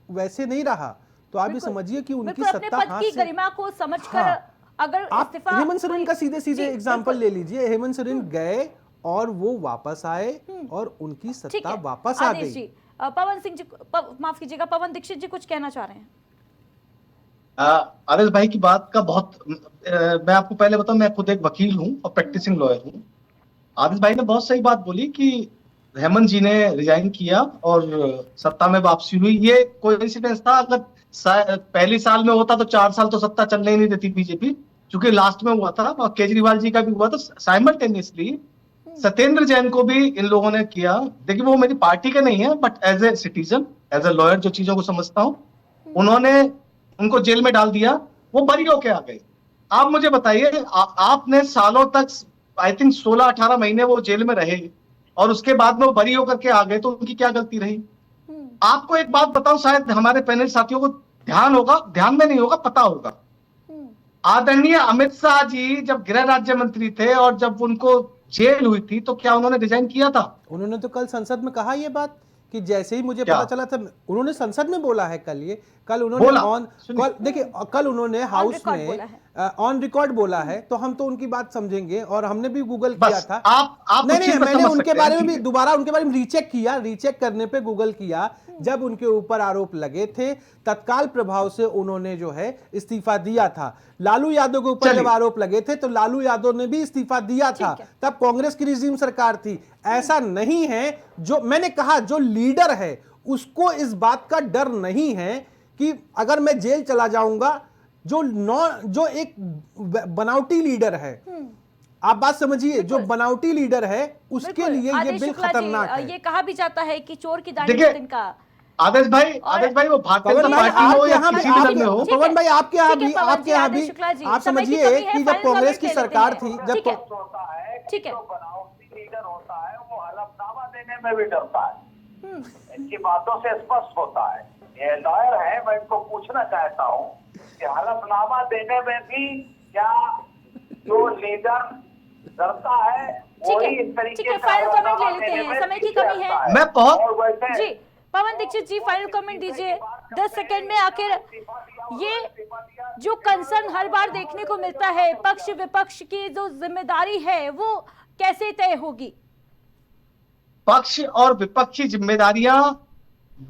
वैसे नहीं रहा तो आप भी समझिए कि उनकी सत्ता हाथ से, गरिमा को समझकर अगर आप हेमंत सोरेन का सीधे एग्जांपल ले लीजिए। हेमंत सोरेन गए और वो वापस आए और उनकी सत्ता वापस आ गई। पवन सिंह जी, माफ कीजिएगा, पवन दीक्षित जी कुछ कहना चाह रहे हैं। आदेश भाई की बात का बहुत मैं आपको पहले बताऊं, मैं खुद एक वकील हूं और प्रैक्टिसिंग लॉयर हूं। आदेश भाई ने बहुत सही बात बोली कि हेमंत जी ने रिजाइन किया और सत्ता में वापसी हुई। ये कोइंसिडेंस था। अगर पहली साल में होता तो 4 साल तो सत्ता चलने ही नहीं देती बीजेपी, क्योंकि लास्ट में हुआ था और केजरीवाल जी का भी हुआ था साइमल्टेनियसली। सत्येंद्र जैन को भी इन लोगों ने किया। देखिए, वो मेरी पार्टी के नहीं है, but as a citizen, as a lawyer जो चीजों को समझता हूं, उन्होंने उनको जेल में डाल दिया, वो बरी होके आ गए। आप मुझे बताइए, आपने सालों तक, आई थिंक 16-18 महीने वो जेल में रहे और उसके बाद में वो बरी होकर के आ गए, तो उनकी क्या गलती रही? आपको एक बात बताऊं, शायद हमारे पैनल साथियों को ध्यान में नहीं होगा, पता होगा। आदरणीय अमित शाह जी जब गृह राज्य मंत्री थे और जब उनको जेल हुई थी तो क्या उन्होंने रिजाइन किया था? उन्होंने तो कल संसद में कहा ये बात कि जैसे ही मुझे पता चला था, उन्होंने संसद में बोला है। कल उन्होंने देखिए, कल उन्होंने हाउस में ऑन रिकॉर्ड बोला है, तो हम तो उनकी बात समझेंगे और हमने भी गूगल किया था। नहीं, मैंने उनके बारे में भी दोबारा उनके बारे में रीचेक करने पे गूगल किया। जब उनके ऊपर आरोप लगे थे, तत्काल प्रभाव से उन्होंने जो है इस्तीफा दिया था। लालू यादव के ऊपर जब आरोप लगे थे तो लालू यादव ने भी इस्तीफा दिया था, तब कांग्रेस की रिजीम सरकार थी। ऐसा नहीं है, जो मैंने कहा, जो लीडर है उसको इस बात का डर नहीं है कि अगर मैं जेल चला जाऊंगा। जो एक बनावटी लीडर है, आप बात समझिए, जो बनावटी लीडर है उसके लिए ये बिल खतरनाक है। ये कहा भी जाता है कि चोर की दाढ़ी में तिनका। आदेश भाई वो भारतीय जनता पार्टी हो या किसी भी दल में हो। पवन भाई, आपके यहाँ भी आप समझिए कि जब कांग्रेस की सरकार थी, जब ठीक है, बनावटी लीडर होता है वो हलफनामा देने में भी डरता है। इनकी बातों से स्पष्ट होता है। ये लॉयर है, मैं इनको पूछना चाहता हूँ कि हलफनामा देने में भी क्या जो लीडर डरता है वही इस तरीके से फाइनल कमेंट ले लेते हैं, समय की कमी है। मैं बहुत जी पवन दीक्षित जी, फाइनल कमेंट दीजिए 10 सेकंड में। आखिर ये जो कंसर्न हर बार देखने को मिलता है, पक्ष विपक्ष की जो जिम्मेदारी है वो कैसे तय होगी? पक्ष और विपक्ष की जिम्मेदारियां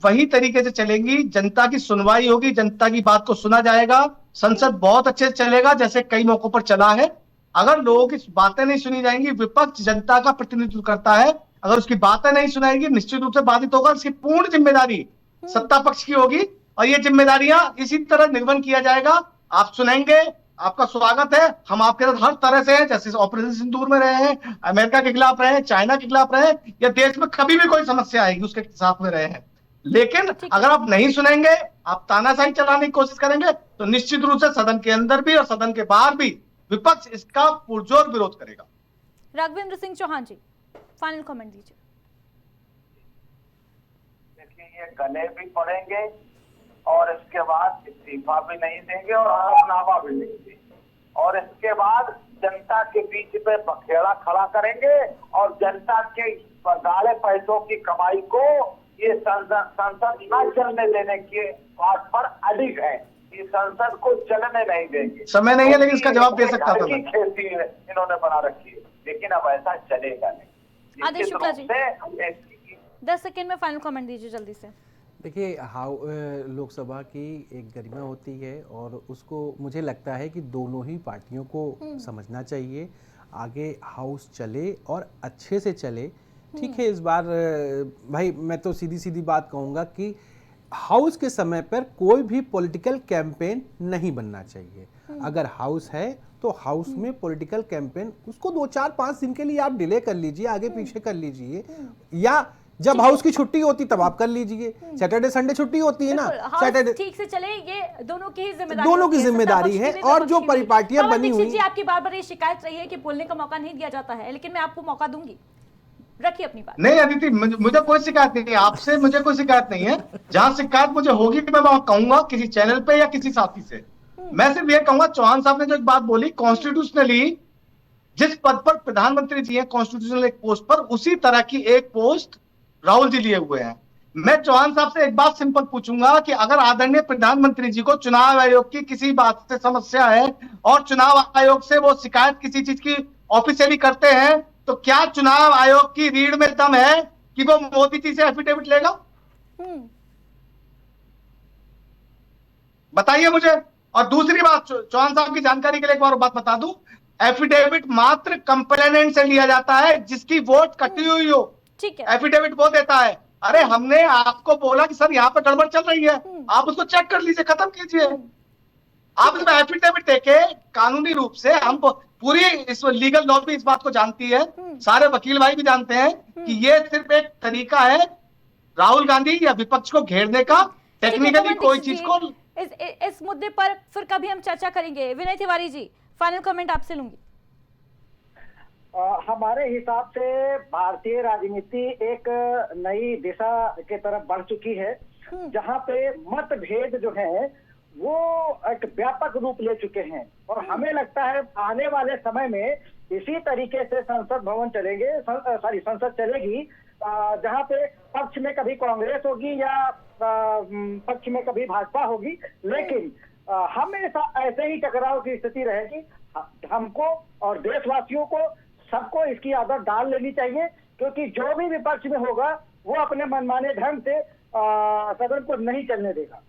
वही तरीके से चलेंगी। जनता की सुनवाई होगी, जनता की बात को सुना जाएगा, संसद बहुत अच्छे से चलेगा जैसे कई मौकों पर चला है। अगर लोगों की बातें नहीं सुनी जाएंगी, विपक्ष जनता का प्रतिनिधित्व करता है, अगर उसकी बातें नहीं सुनाएगी निश्चित रूप से बाधित होगा। इसकी पूर्ण जिम्मेदारी सत्ता पक्ष की होगी और ये जिम्मेदारियां इसी तरह निर्वहन किया जाएगा। आप सुनेंगे, आपका स्वागत है, हम आपके साथ हर तरह से हैं, जैसे ऑपरेशन सिंदूर में रहे हैं, अमेरिका के खिलाफ रहे हैं, चाइना के खिलाफ रहे हैं, या देश में कभी भी कोई समस्या आएगी उसके साथ में रहे हैं। लेकिन अगर आप नहीं सुनेंगे, आप तानाशाही चलाने की कोशिश करेंगे, तो निश्चित रूप से सदन के अंदर भी और सदन के बाहर भी विपक्ष इसका पुरजोर विरोध करेगा। राघवेंद्र सिंह चौहान जी, फाइनल कमेंट दीजिए। देखिए, ये गले भी पड़ेंगे और इसके बाद इस्तीफा भी नहीं देंगे और हलफनामा भी नहीं देंगे, और इसके बाद जनता के बीच में बखेड़ा खड़ा करेंगे और जनता के गाढ़े पैसों की कमाई को ये संसद न चलने देने के बात पर अडिग है। ये संसद को चलने नहीं देंगे। समय नहीं है, लेकिन इसका जवाब दे सकता था मैं। खेती इन्होंने बना रखी है, लेकिन अब ऐसा चलेगा नहीं। आदेश शुक्ला जी, से 10 सेकंड में फाइनल कमेंट दीजिए जल्दी से। देखिए, लोकसभा की एक गरिमा होती है और उसको मुझे लगता है कि दोनों ही पार्टियों को समझना चाहिए। आगे हाउस चले और अच्छे से चले। ठीक है, इस बार भाई मैं तो सीधी सीधी बात कहूँगा कि हाउस के समय पर कोई भी पॉलिटिकल कैंपेन नहीं बनना चाहिए। अगर हाउस है तो हाउस में पॉलिटिकल कैंपेन उसको 2-4-5 दिन के लिए आप डिले कर लीजिए, आगे पीछे कर लीजिए, या जब हाउस की छुट्टी होती तब आप कर लीजिए। सैटरडे संडे छुट्टी होती है ना, सैटरडे ठीक से चले, ये दोनों की ही जिम्मेदारी है। और जो परिपाटियां बनी हुई, आपकी बार-बार ये शिकायत रही है कि बोलने का मौका नहीं दिया जाता है, लेकिन मैं आपको मौका दूंगी, रखिए अपनी बात। नहीं अदिति, मुझे कोई शिकायत नहीं है आपसे, मुझे कोई शिकायत नहीं है। जहां शिकायत मुझे होगी मैं वहां कहूंगा, किसी चैनल पे या किसी साथी से। मैं सिर्फ ये कहूंगा, चौहान साहब ने जो एक बात बोली, कॉन्स्टिट्यूशनली जिस पद पर प्रधानमंत्री जी हैं कॉन्स्टिट्यूशनल एक पोस्ट पर, उसी तरह की एक पोस्ट राहुल जी लिए हुए हैं। मैं चौहान साहब से एक बात सिंपल पूछूंगा कि अगर आदरणीय प्रधानमंत्री जी को चुनाव आयोग की किसी बात से समस्या है और चुनाव आयोग से वो शिकायत किसी चीज की ऑफिशियली करते हैं, तो क्या चुनाव आयोग की रीढ़ में दम है कि वो मोदी जी से एफिडेविट लेगा? बताइए मुझे। और दूसरी बात, चौहान साहब की जानकारी के लिए एक बार बात बता दूं, एफिडेविट मात्र कंप्लेनेंट से लिया जाता है जिसकी वोट कटी हुई हो। ठीक है, एफिडेविट वो देता है। अरे हमने आपको बोला कि सर यहाँ पर गड़बड़ चल रही है, आप उसको चेक कर लीजिए, खत्म कीजिए। आप इसमें एफिडेविट देके कानूनी रूप से, हम पूरी इस लीगल लॉ भी इस बात को जानती है, सारे वकील भाई भी जानते हैं कि ये सिर्फ एक तरीका है राहुल गांधी या विपक्ष को घेरने का। टेक्निकली कोई चीज को इस मुद्दे पर फिर कभी हम चर्चा करेंगे। विनय तिवारी जी, फाइनल कमेंट आपसे लूंगी। हमारे हिसाब से भारतीय राजनीति एक नई दिशा के तरफ बढ़ चुकी है, जहां पे मतभेद जो है वो एक व्यापक रूप ले चुके हैं। और हमें लगता है आने वाले समय में इसी तरीके से संसद भवन चलेंगे, संसद चलेगी, जहां पे पक्ष में कभी कांग्रेस होगी या पक्ष में कभी भाजपा होगी, लेकिन हमेशा ऐसे ही टकराव की स्थिति रहेगी। हमको और देशवासियों को सबको इसकी आदत डाल लेनी चाहिए, क्योंकि जो भी विपक्ष में होगा वो अपने मनमाने ढंग से सदन को नहीं चलने देगा।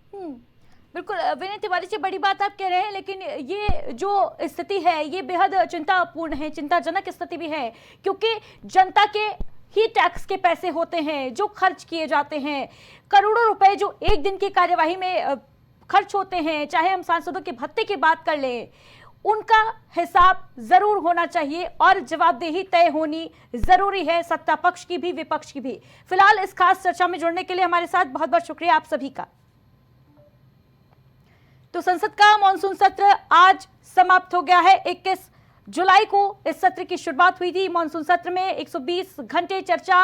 बिल्कुल विनय तिवारी जी, बड़ी बात आप कह रहे हैं, लेकिन ये जो स्थिति है ये बेहद चिंतापूर्ण है, चिंताजनक स्थिति भी है, क्योंकि जनता के ही टैक्स के पैसे होते हैं जो खर्च किए जाते हैं। करोड़ों रुपए जो एक दिन की कार्यवाही में खर्च होते हैं, चाहे हम सांसदों के भत्ते की बात कर लें, उनका हिसाब जरूर होना चाहिए और जवाबदेही तय होनी जरूरी है, सत्ता पक्ष की भी विपक्ष की भी। फिलहाल इस खास चर्चा में जुड़ने के लिए हमारे साथ बहुत बहुत शुक्रिया आप सभी का। तो संसद का मॉनसून सत्र आज समाप्त हो गया है। 21 जुलाई को इस सत्र की शुरुआत हुई थी। मॉनसून सत्र में 120 घंटे चर्चा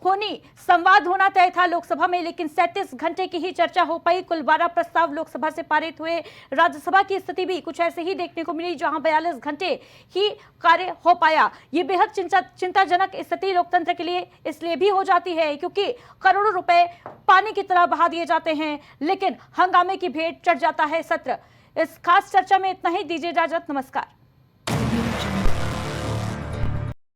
होनी, संवाद होना तय था लोकसभा में, लेकिन 37 घंटे की ही चर्चा हो पाई। कुल 12 प्रस्ताव लोकसभा से पारित हुए। राज्यसभा की स्थिति भी कुछ ऐसे ही देखने को मिली, जहां 42 घंटे ही कार्य हो पाया। ये बेहद चिंताजनक स्थिति लोकतंत्र के लिए इसलिए भी हो जाती है क्योंकि करोड़ों रुपए पानी की तरह बहा दिए जाते हैं, लेकिन हंगामे की भेंट चढ़ जाता है सत्र। इस खास चर्चा में इतना ही, दीजिए इजाजत, नमस्कार।